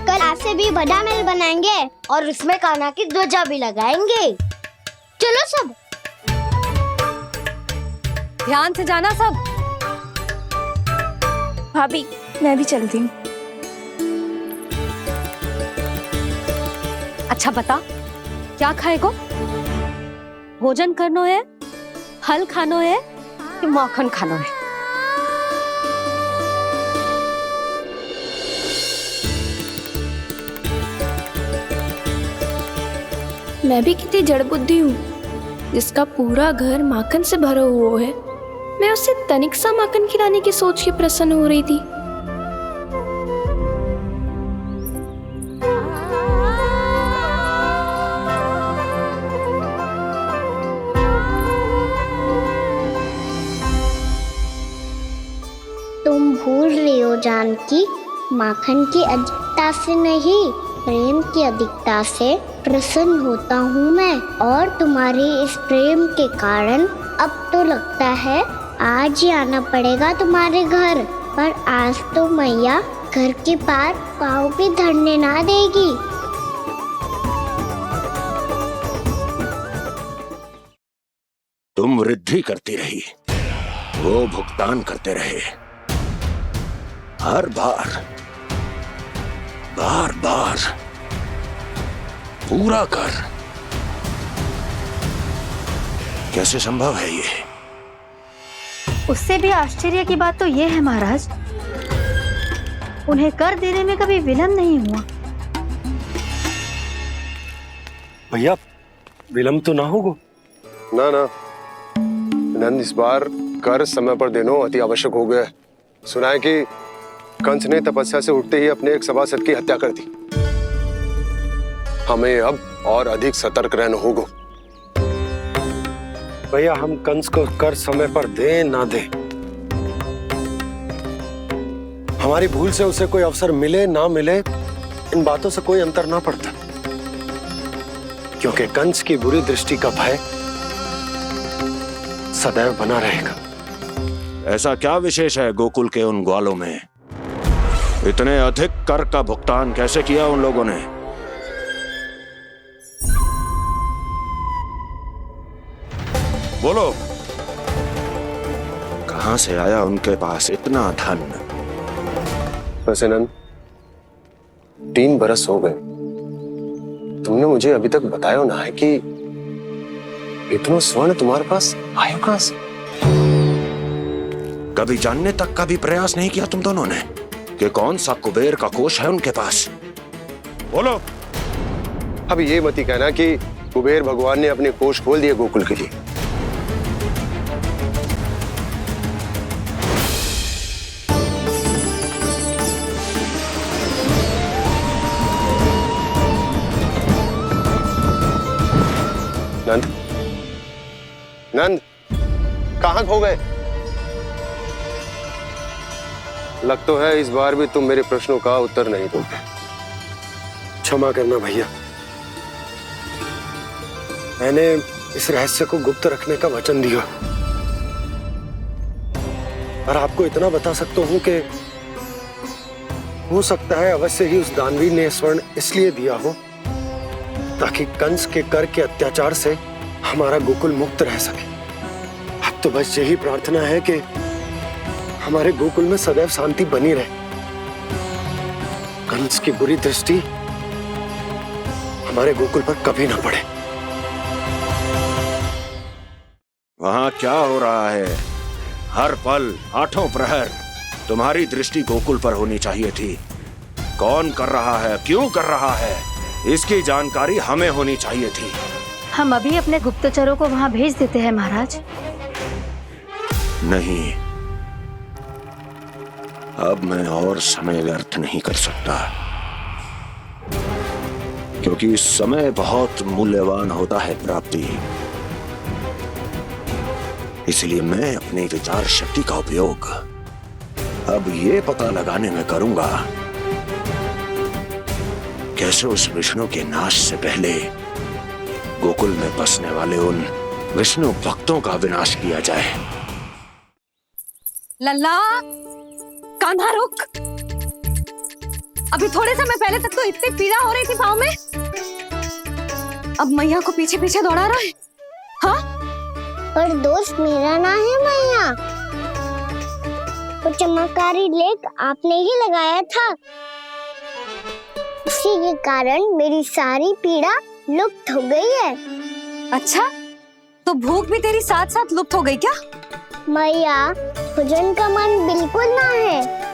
कल आपसे भी बड़ा महल बनाएंगे और उसमें कान्हा की ध्वजा भी लगाएंगे। चलो सब। ध्यान से जाना सब। भाभी, मैं भी चलती हूँ। अच्छा बता, क्या खाएगो? भोजन करनो है, फल खानो है कि माखन खानो है? मैं भी कितनी जड़ बुद्धि हूँ, जिसका पूरा घर माखन से भरा हुआ है। मैं उससे तनिक सा माखन खिलाने की सोच के प्रसन्न हो रही थी। तुम भूल रही हो जानकी, माखन की अधिकता से नहीं, प्रेम की अधिकता से प्रसन्न होता हूँ मैं। और तुम्हारे इस प्रेम के कारण अब तो लगता है आज ही आना पड़ेगा तुम्हारे घर। पर आज तो मैया घर के पार पाँव भी धरने ना देगी। तुम वृद्धि करती रही, वो भुगतान करते रहे। हर बार बार बार पूरा कर। कैसे संभव है ये? उससे भी आश्चर्य की बात तो ये है महाराज, उन्हें कर देने में कभी विलंब नहीं हुआ। भैया, विलंब तो ना होगा? ना ना नंद, इस बार कर समय पर देना अति आवश्यक हो गया है। सुना है कि कंस ने तपस्या से उठते ही अपने एक सभासद की हत्या कर दी। हमें अब और अधिक सतर्क रहना होगा। भैया, हम कंस को कर समय पर दे ना दे, हमारी भूल से उसे कोई अवसर मिले ना मिले, इन बातों से कोई अंतर ना पड़ता। क्योंकि कंस की बुरी दृष्टि का भय सदैव बना रहेगा। ऐसा क्या विशेष है गोकुल के उन ग्वालों में? इतने अधिक कर का भुगतान कैसे किया उन लोगों ने? बोलो, कहां से आया उनके पास इतना धन? वैसे नंद, 3 बरस हो गए, तुमने मुझे अभी तक बताया ना है कि इतना स्वर्ण तुम्हारे पास आया कहां से? कभी जानने तक का भी प्रयास नहीं किया तुम दोनों ने कि कौन सा कुबेर का कोष है उनके पास? बोलो। अब ये मत ही कहना कि कुबेर भगवान ने अपने कोष खोल दिए गोकुल के लिए। नंद, नंद, कहां खो गए? लग तो है इस बार भी तुम मेरे प्रश्नों का उत्तर नहीं दोगे। क्षमा करना भैया, मैंने इस रहस्य को गुप्त रखने का वचन दिया। और आपको इतना बता सकता हूं कि हो सकता है अवश्य ही उस दानवीर ने स्वर्ण इसलिए दिया हो ताकि कंस के कर के अत्याचार से हमारा गोकुल मुक्त रह सके। अब तो बस यही प्रार्थना है कि हमारे गोकुल में सदैव शांति बनी रहे, कंस की बुरी दृष्टि हमारे गोकुल पर कभी ना पड़े। वहां क्या हो रहा है? हर पल, आठों प्रहर तुम्हारी दृष्टि गोकुल पर होनी चाहिए थी। कौन कर रहा है, क्यों कर रहा है, इसकी जानकारी हमें होनी चाहिए थी। हम अभी अपने गुप्तचरों को वहां भेज देते हैं महाराज। नहीं, अब मैं और समय व्यर्थ नहीं कर सकता, क्योंकि समय बहुत मूल्यवान होता है प्राप्ति। इसलिए मैं अपनी विचार शक्ति का उपयोग अब ये पता लगाने में करूंगा कैसे उस विष्णु के नाश से पहले गोकुल में बसने वाले उन विष्णु भक्तों का विनाश किया जाए। लल्ला, कान्हा रुक। अभी थोड़े समय पहले तक तो इतनी पीड़ा हो रही थी पाँव में, अब मैया को पीछे पीछे दौड़ा रहा है। हाँ, पर दोस्त मेरा ना है मैया, वो चमत्कारी लेख आपने ही लगाया था, उसी के कारण मेरी सारी पीड़ा लुप्त हो गई है। अच्छा, तो भूख भी तेरी साथ साथ लुप्त हो गई क्या? मैया, भोजन का मन बिल्कुल ना है।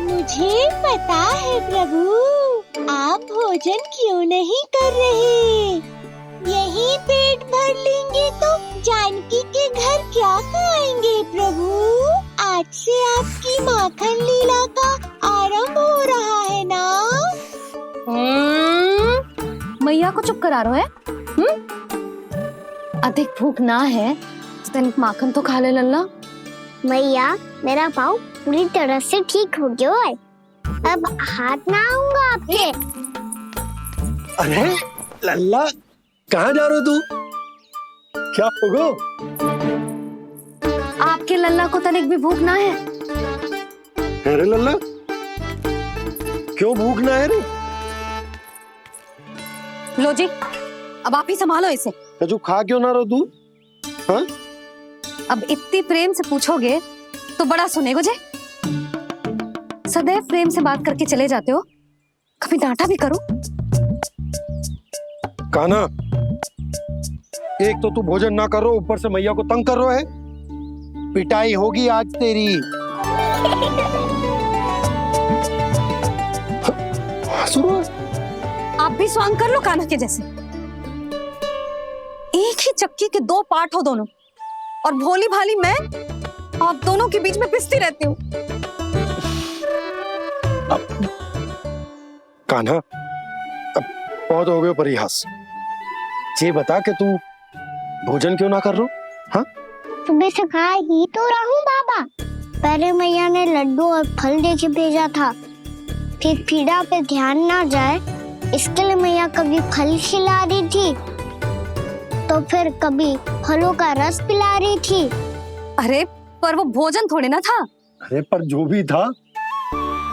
मुझे पता है प्रभु, आप भोजन क्यों नहीं कर रहे। यही पेट भर लेंगे तो जानकी के घर क्या खाएंगे प्रभु। आज से आपकी माखन लीला का आरंभ हो रहा है ना। मैया को चुप करा रहा है। अधिक भूख ना है तो तनिक माखन तो खा ले लल्ला। मैया, मेरा पाँव पूरी तरह से ठीक हो गया है, अब हाथ ना आऊंगा आपके। अरे लल्ला, कहाँ जा रहे हो तू? क्या होगो? आपके लल्ला को तनिक भी भूख ना है? अरे लल्ला, क्यों भूख ना है रे? लो जी, अब आप ही संभालो इसे। तू खा क्यों ना रहो तू? हाँ? अब इतनी प्रेम से पूछोगे तो बड़ा सुनेगो जे। सदैव प्रेम से बात करके चले जाते हो, कभी डांटा भी करो। कान्हा, एक तो तू भोजन ना करो, ऊपर से मैया को तंग कर रहा है। पिटाई होगी आज तेरी। आप भी स्वांग कर लो कान्हा के जैसे। एक ही चक्की के दो पार्ट हो दोनों, और भोली भाली मैं आप दोनों के बीच में पिसती रहती हूँ। कान्हा, अब बहुत हो गए परिहास। ये बता कि तू भोजन क्यों ना कर रो? हाँ? सुबह से खा ही तो रहा हूँ बाबा। पहले मैया ने लड्डू और फल देके भेजा था, फिर पीड़ा पे ध्यान ना जाए इसके लिए मैया कभी फल खिला रही थी तो फिर कभी फलों का रस पिला रही थी। अरे पर वो भोजन थोड़े ना था। अरे पर जो भी था,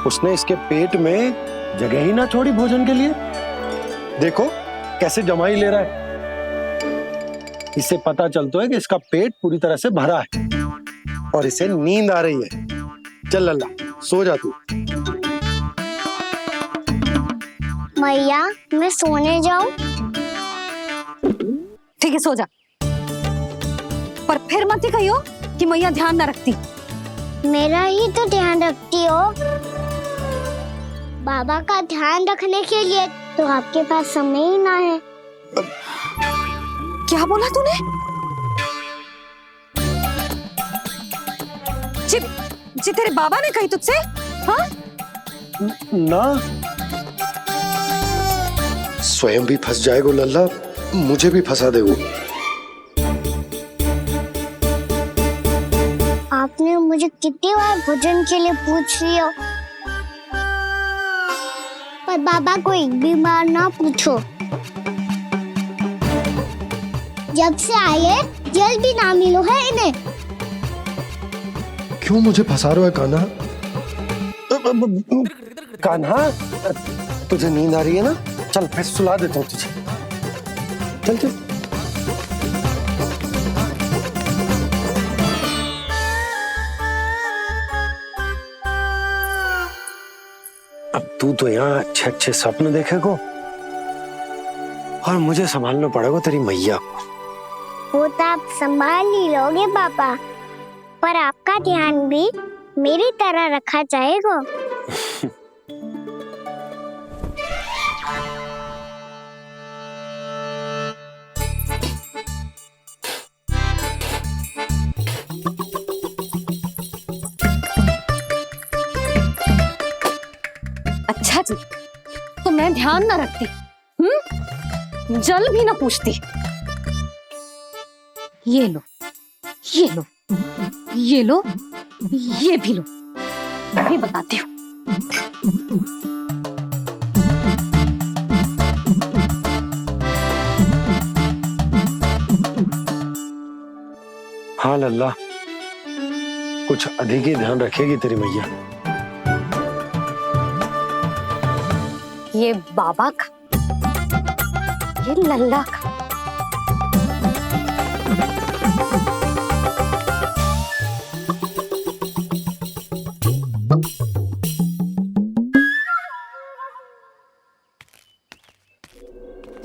उसने इसके पेट में जगह ही ना छोड़ी भोजन के लिए। देखो कैसे जमाई ले रहा है। इससे पता चलता है कि इसका पेट पूरी तरह से भरा है और इसे नींद आ रही है। चल लल्ला, सो जा तू। मैया, मैं सोने जाऊं? ठीक है, सो जा, पर फिर मत ही कहियो कि मैया ध्यान ना रखती। मेरा ही तो ध्यान रखती हो। बाबा का ध्यान रखने के लिए तो आपके पास समय ही ना है। क्या बोला तूने? जी तेरे बाबा ने कही तुझसे? हाँ? ना, स्वयं भी फंस जाएगो लल्ला, मुझे भी फंसा देगो। आपने मुझे कितनी बार भोजन के लिए पूछ लिया, पर बाबा को एक भी बार ना पूछो। जब से आए जल भी ना मिलो है इन्हें। क्यों मुझे फंसा रहा है कान्हा? कान्हा, तुझे नींद आ रही है ना? चल मैं सुला देता हूँ तुझे। चल चल। अब तू तो यहाँ अच्छे अच्छे सपने देखेगो और मुझे संभालना पड़ेगा तेरी मैया को। वो तो आप संभाल ही लोगे पापा, पर आपका ध्यान भी मेरी तरह रखा जाएगा। मैं ध्यान ना रखती, जल भी ना पूछती। ये लो, ये लो, ये लो, ये भी लो, मैं भी बताती हूँ। हाँ लल्ला, कुछ अधिक ही ध्यान रखेगी तेरी मैया। ये बाबा का, ये लल्ला का।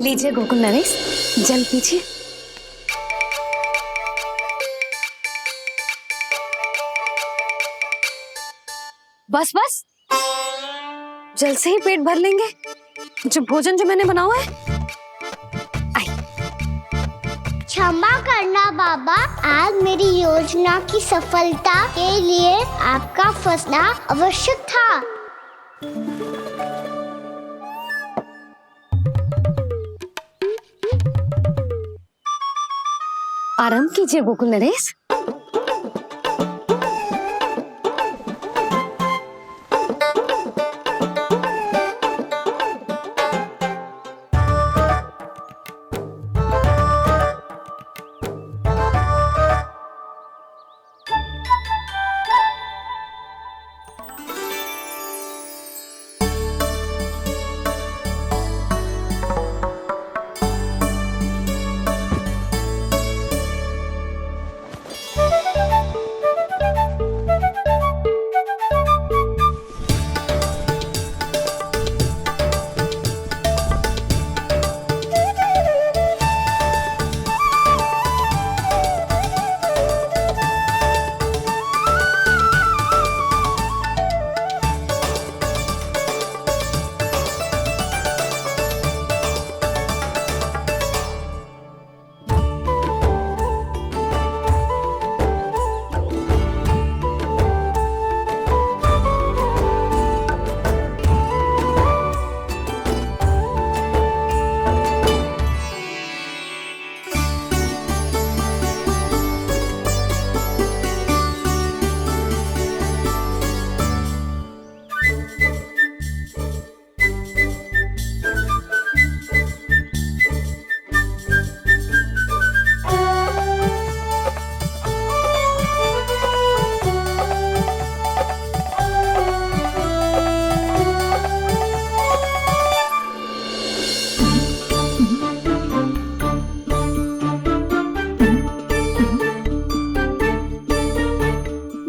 लीजिए गोकुल नरेश, जल पीजिए। बस बस, जल से ही पेट भर लेंगे। जो भोजन जो मैंने बनाया है। क्षमा करना बाबा, आज मेरी योजना की सफलता के लिए आपका फंसना आवश्यक था। आराम कीजिए गोकुल नरेश।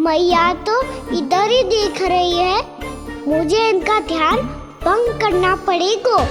मैया तो इधर ही देख रही है, मुझे इनका ध्यान भंग करना पड़ेगा।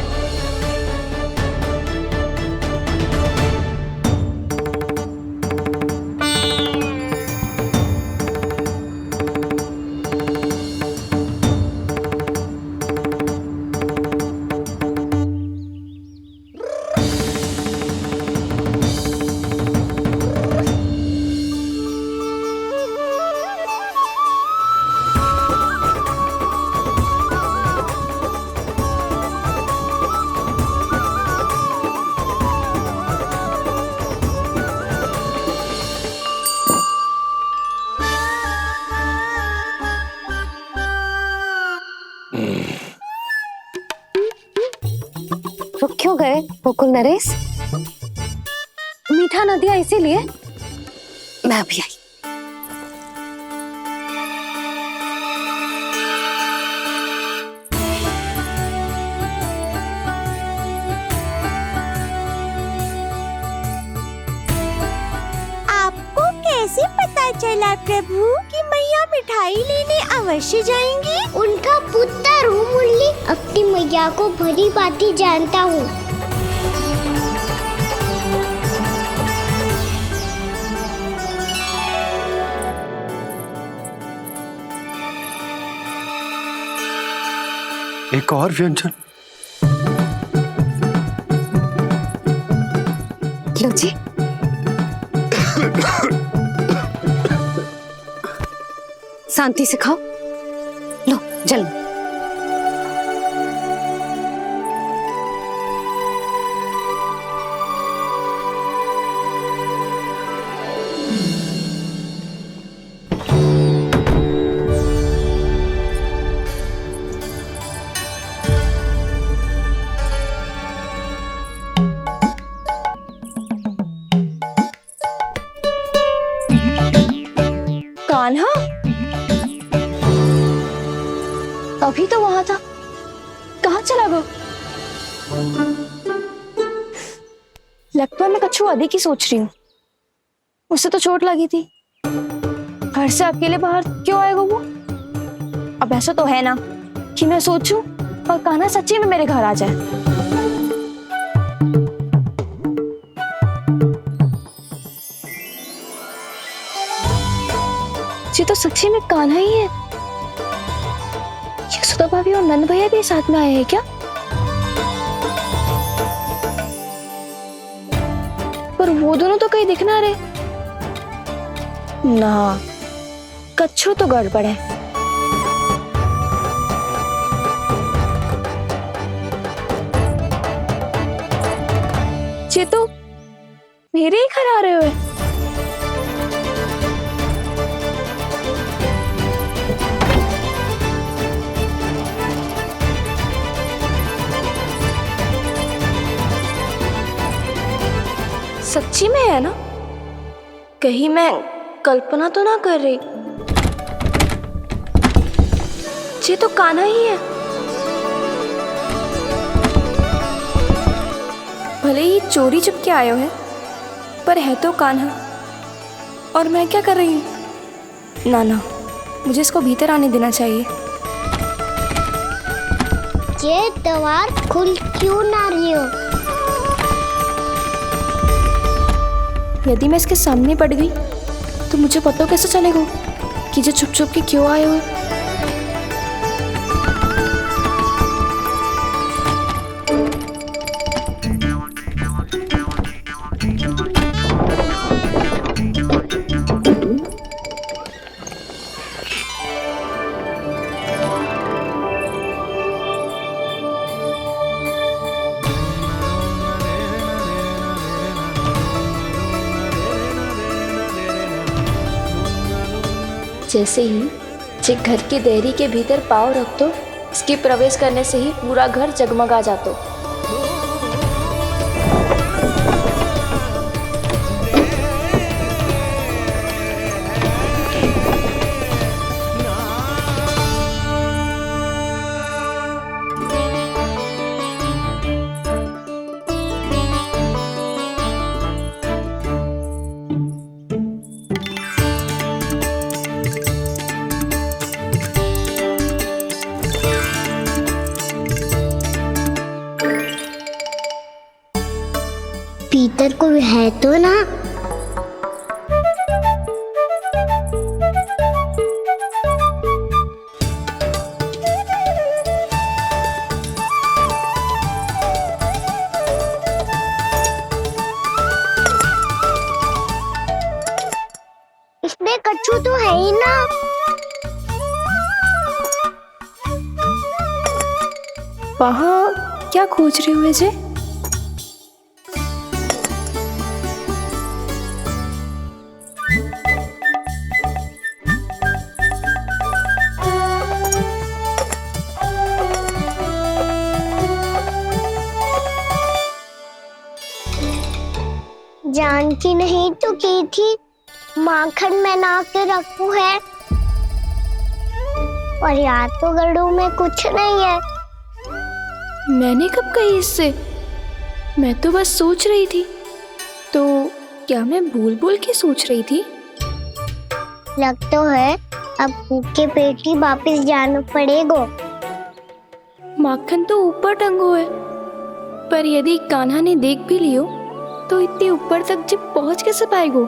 रुक क्यों गए गोकुल नरेश? मीठा न दिया इसीलिए मैं अभी आई। आपको कैसे पता चला प्रभु कि मैया मिठाई लेने अवश्य जाएंगी? उनका पुत्र हूँ मुरली, अपनी मैया को भली भांति जानता हूँ। एक और व्यंजन। लो जी। शांति से खाओ। लो जल। अभी तो वहां था, कहाँ चला गया? लगता है मैं कच्छू आदि की सोच रही हूँ। उसे तो चोट लगी थी, घर से अकेले बाहर क्यों आएगा वो? अब ऐसा तो है ना कि मैं सोचूं और कान्हा सच्ची में मेरे घर आ जाए। ये तो सच्ची में कान्हा ही है। यशोदा भाभी और नंद भैया भी साथ में आए हैं क्या? पर वो दोनों तो कहीं दिख ना रहे। ना, कच्छू तो गड़बड़ है। ये तो मेरे ही घर आ रहे हुए। सच्ची में है ना? कहीं मैं कल्पना तो ना कर रही? ये तो कान्हा ही है। भले ही चोरी चुपके आए हो है, पर है तो कान्हा। और मैं क्या कर रही हूँ? ना, मुझे इसको भीतर आने देना चाहिए। ये दीवार खुल क्यों ना रही हो? यदि मैं इसके सामने पड़ गई तो मुझे पता कैसे चलेगा कि ये छुप छुप के क्यों आए हुए? जैसे ही जे घर की देहरी के भीतर पाँव रख दो, इसके प्रवेश करने से ही पूरा घर जगमगा जातो। भीतर कोई है तो ना? इसमें कच्छू तो है ही ना। वहाँ क्या खोज रहे हुए जे? जानती नहीं तो की थी माखन में ना के रखू है, और याद तो गड़ू में कुछ नहीं है। मैंने कब कही इससे? मैं तो बस सोच रही थी। तो क्या मैं भूल भूल के सोच रही थी? लग तो है अब भूखे पेट ही वापिस जाना पड़ेगा। माखन तो ऊपर टंगो है, पर यदि कान्हा ने देख भी लियो तो इतने ऊपर तक जब पहुंच कैसे पाएगो?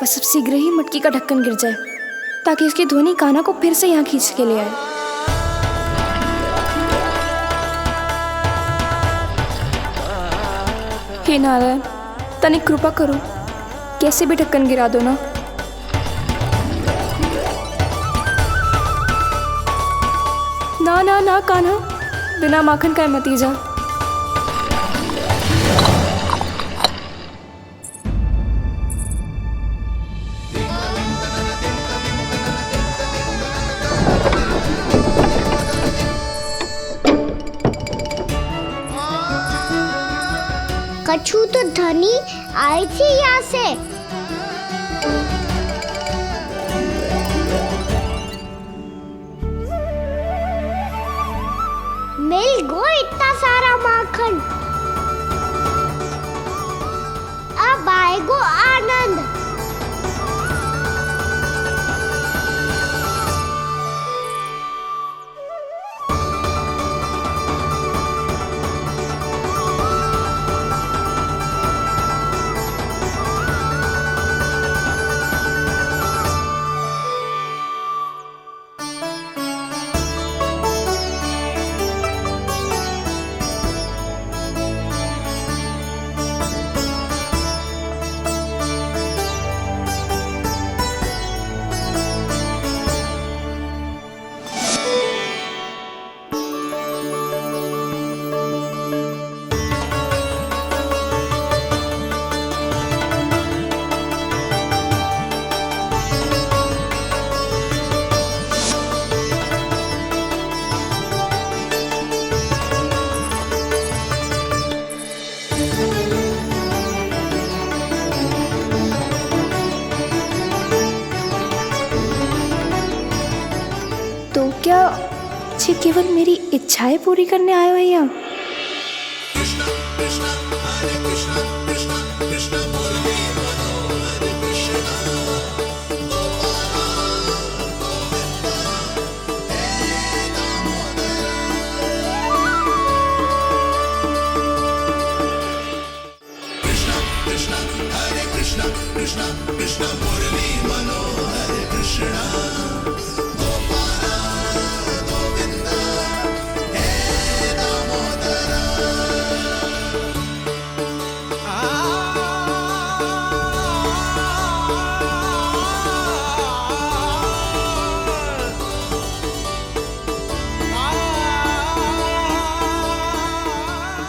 बस अब शीघ्र ही मटकी का ढक्कन गिर जाए ताकि इसकी ध्वनि कान्हा को फिर से यहाँ खींच के ले आए। हे नारायण, तनिक कृपा करो, कैसे भी ढक्कन गिरा दो ना। ना ना ना कान्हा, बिना माखन का मत ही जा। कछु तो धनी आई थी यहाँ से। मिल गो इतना सारा माखन। अब आएगो आनंद। तो क्या ये केवल मेरी इच्छाएं पूरी करने आए हो यहाँ?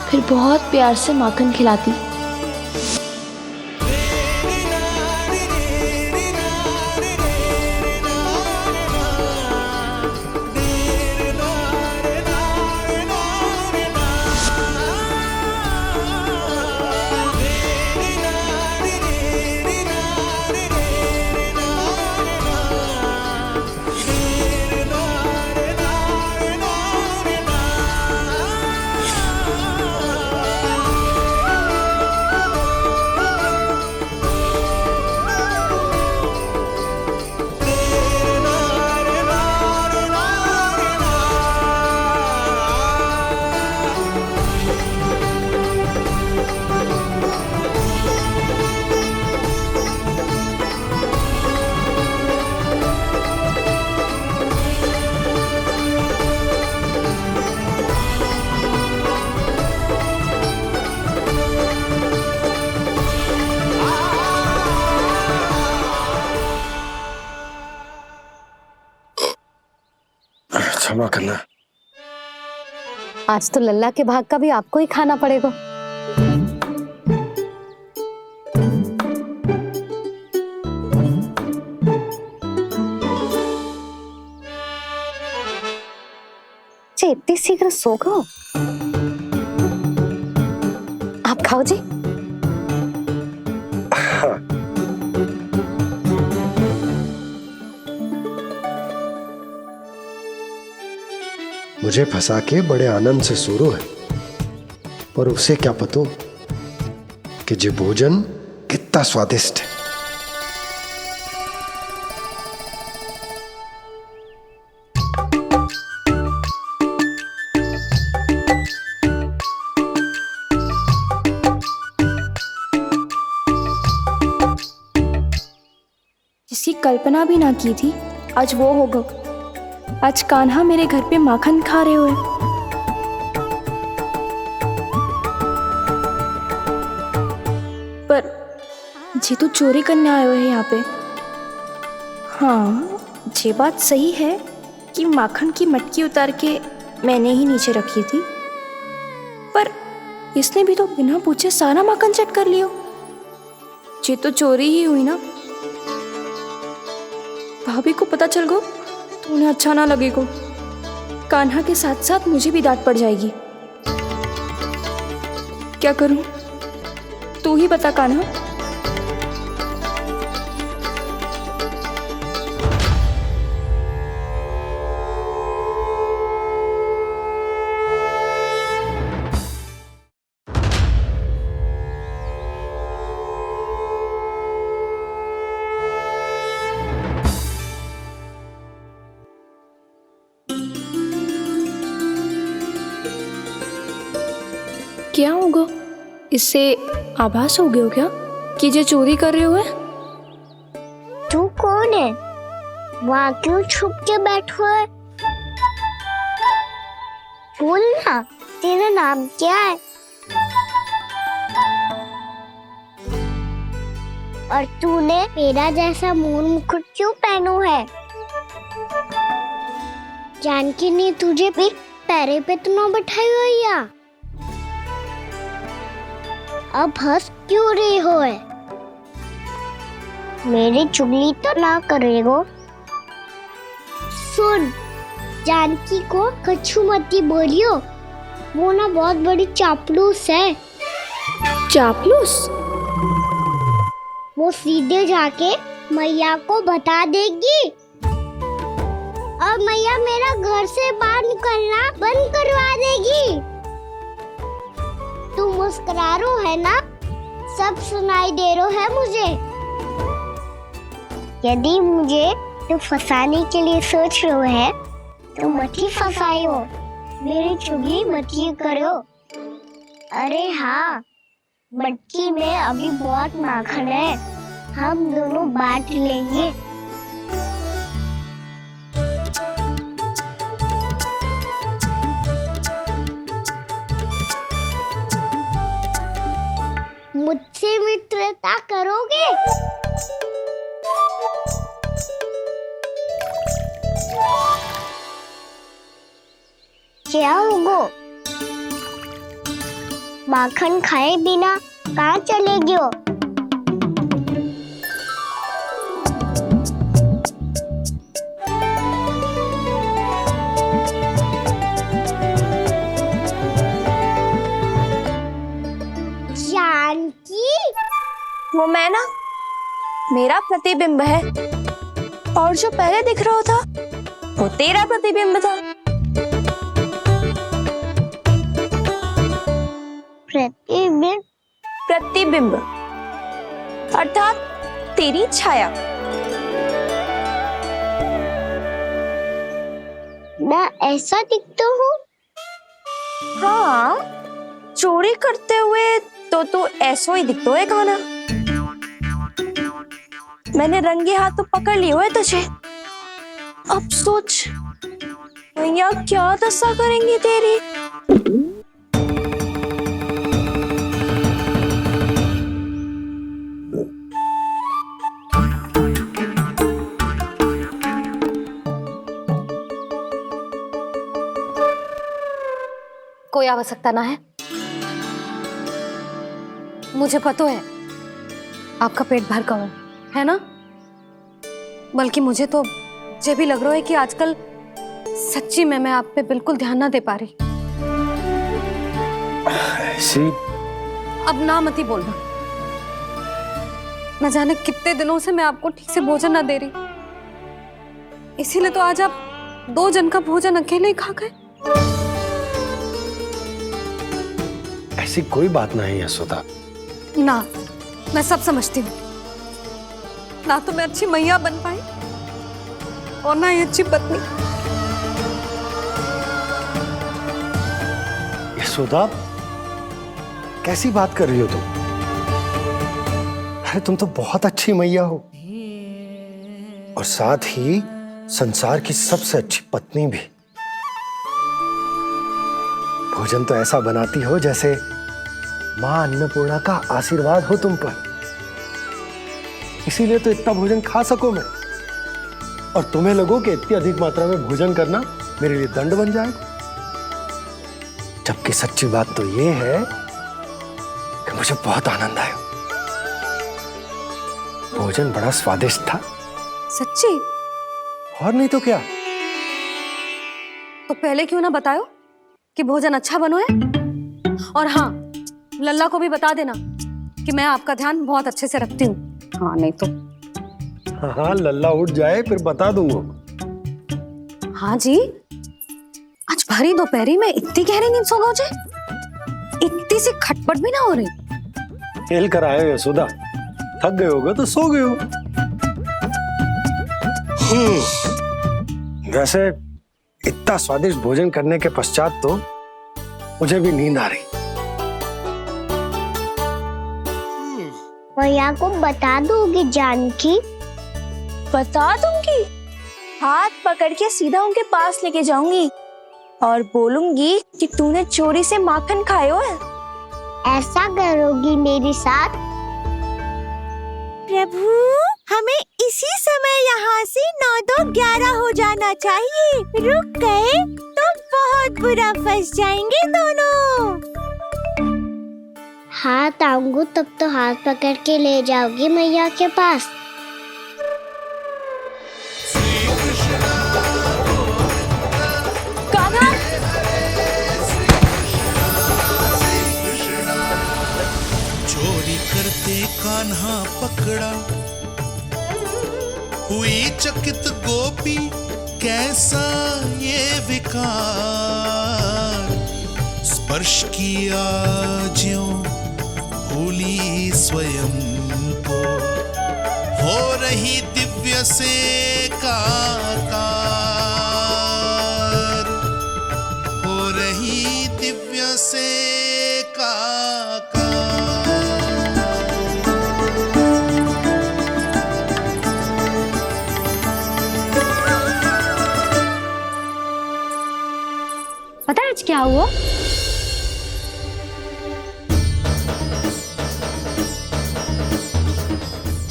फिर बहुत प्यार से माखन खिलाती। क्षमा करना। आज तो लल्ला के भाग का भी आपको ही खाना पड़ेगा। जी इतनी शीघ्र सो गो? आप खाओ जी। हाँ। मुझे फंसा के बड़े आनंद से सो रो है, पर उसे क्या पतो कि ये भोजन कितना स्वादिष्ट है। जिसकी कल्पना भी ना की थी, आज वो होगा। आज कान्हा मेरे घर पे माखन खा रहे हुए। जी तो चोरी करने आए हुए हैं यहाँ पे। हाँ, ये बात सही है कि माखन की मटकी उतार के मैंने ही नीचे रखी थी, पर इसने भी तो बिना पूछे सारा माखन चट कर लियो। ये तो चोरी ही हुई ना। भाभी को पता चल गो तो उन्हें अच्छा ना लगेगा। कान्हा के साथ साथ मुझे भी डांट पड़ जाएगी। क्या करूं? तू ही बता कान्हा। क्या होगा? इससे आभास हो गया क्या कि जे चोरी कर रहे हुए? तू कौन है? वहाँ क्यों छुप के बैठो है? बोल ना, तेरा नाम क्या है? और तूने मेरा जैसा मोर मुकुट क्यों पहनो है? जानकी ने तुझे भी पैरे पे तो ना बैठाई हुई है। अब हंस क्यों रही हो है? मेरी चुगली तो ना करेगो। सुन, जानकी को कछु मती बोलियो, वो ना बहुत बड़ी चापलूस है। चापलूस? वो सीधे जाके मैया को बता देगी और मैया मेरा घर से बाहर निकलना बंद करवा देगी। तू मुस्कुरा रो है ना? सब सुनाई दे रो है मुझे। यदि मुझे तू फंसाने के लिए सोच रो है तो मत ही फंसायो, मेरी चुगली मत ही करो। अरे हाँ, मटकी में अभी बहुत माखन है, हम दोनों बांट लेंगे। मुझसे मित्रता करोगे? क्या होगा? माखन खाए बिना कहाँ चलेगी हो? जानकी? वो मैं ना, मेरा प्रतिबिंब है, और जो पहले दिख रहा था वो तेरा प्रतिबिंब था। प्रतिबिंब? प्रतिबिंब अर्थात तेरी छाया। मैं ऐसा दिखता हूँ? हाँ, चोरी करते हुए तो तू ऐसा ही दिखता है कान्हा। मैंने रंगे हाथ तो पकड़ लिए हुए तुझे। अब सोच भैया क्या दशा करेंगी तेरी। कोई आवश्यकता ना है, मुझे पता है आपका पेट भर गया है ना। बल्कि मुझे तो ये भी लग रहा है कि आजकल सच्ची में मैं आप पे बिल्कुल ध्यान ना दे पा रही। ऐसी अब ना मत ही बोलना। न जाने कितने दिनों से मैं आपको ठीक से भोजन ना दे रही, इसीलिए तो आज आप 2 जन का भोजन अकेले ही खा गए। ऐसी कोई बात नहीं है यशोदा। ना, मैं सब समझती हूँ। ना तो मैं अच्छी मैया बन पाई और ना ही अच्छी पत्नी। यशोदा, कैसी बात कर रही हो तुम? अरे तुम तो बहुत अच्छी मैया हो और साथ ही संसार की सबसे अच्छी पत्नी भी। भोजन तो ऐसा बनाती हो जैसे मां अन्नपूर्णा का आशीर्वाद हो तुम पर। इसीलिए तो इतना भोजन खा सकूं मैं, और तुम्हें लगो कि इतनी अधिक मात्रा में भोजन करना मेरे लिए दंड बन जाएगा। जबकि सच्ची बात तो ये है कि मुझे बहुत आनंद आया। भोजन बड़ा स्वादिष्ट था। सच्ची? और नहीं तो क्या। तो पहले क्यों ना बताओ कि भोजन अच्छा बनो है? और हाँ, लल्ला को भी बता देना कि मैं आपका ध्यान बहुत अच्छे से रखती हूँ। हाँ नहीं तो। हाँ, लल्ला उठ जाए फिर बता दूंगा। हाँ जी, आज भरी दोपहरी में इतनी गहरी नींद सो गए? इतनी सी खटपट भी ना हो रही? खेल कर आए हो यशोदा, थक गए होगे तो सो गए हो। वैसे इतना स्वादिष्ट भोजन करने के पश्चात तो मुझे भी नींद आ रही। मैया को बता दोगी जानकी? बता दूंगी। हाथ पकड़ के सीधा उनके पास लेके जाऊंगी और बोलूंगी कि तूने चोरी से माखन खाया है। ऐसा करोगी मेरे साथ? प्रभु, हमें इसी समय यहाँ से 9-2-11 हो जाना चाहिए। रुक गए तो बहुत बुरा फंस जाएंगे दोनों। हाथ आऊंगी तब तो हाथ पकड़ के ले जाओगी मैया के पास। कान्हा, चोरी करते कान्हा पकड़ा, हुई चकित गोपी कैसा ये विकार, स्पर्श किया ज्यों भूली स्वयं को, हो रही दिव्य से काकार, हो रही दिव्य से काकार। पता है आज क्या हुआ?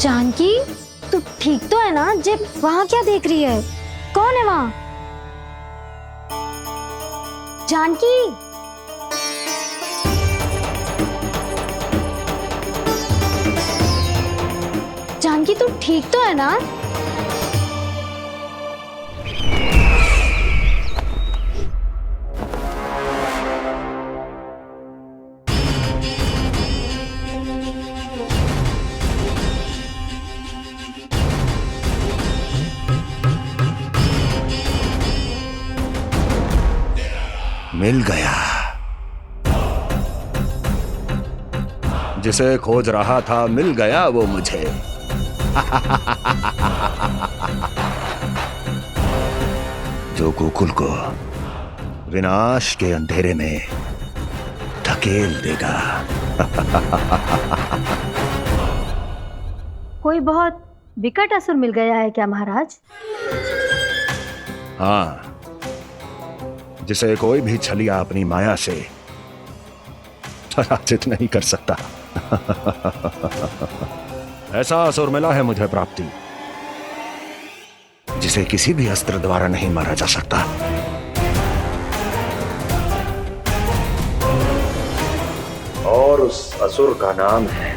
जानकी, तू ठीक तो है ना? जे वहां क्या देख रही है? कौन है वहां? जानकी, जानकी तू ठीक तो है ना? मिल गया। जिसे खोज रहा था मिल गया वो मुझे। जो गोकुल को विनाश के अंधेरे में धकेल देगा। कोई बहुत विकट असुर मिल गया है क्या महाराज? हाँ, जिसे कोई भी छलिया अपनी माया से पराजित नहीं कर सकता। ऐसा असुर मिला है मुझे प्राप्ति, जिसे किसी भी अस्त्र द्वारा नहीं मारा जा सकता। और उस असुर का नाम है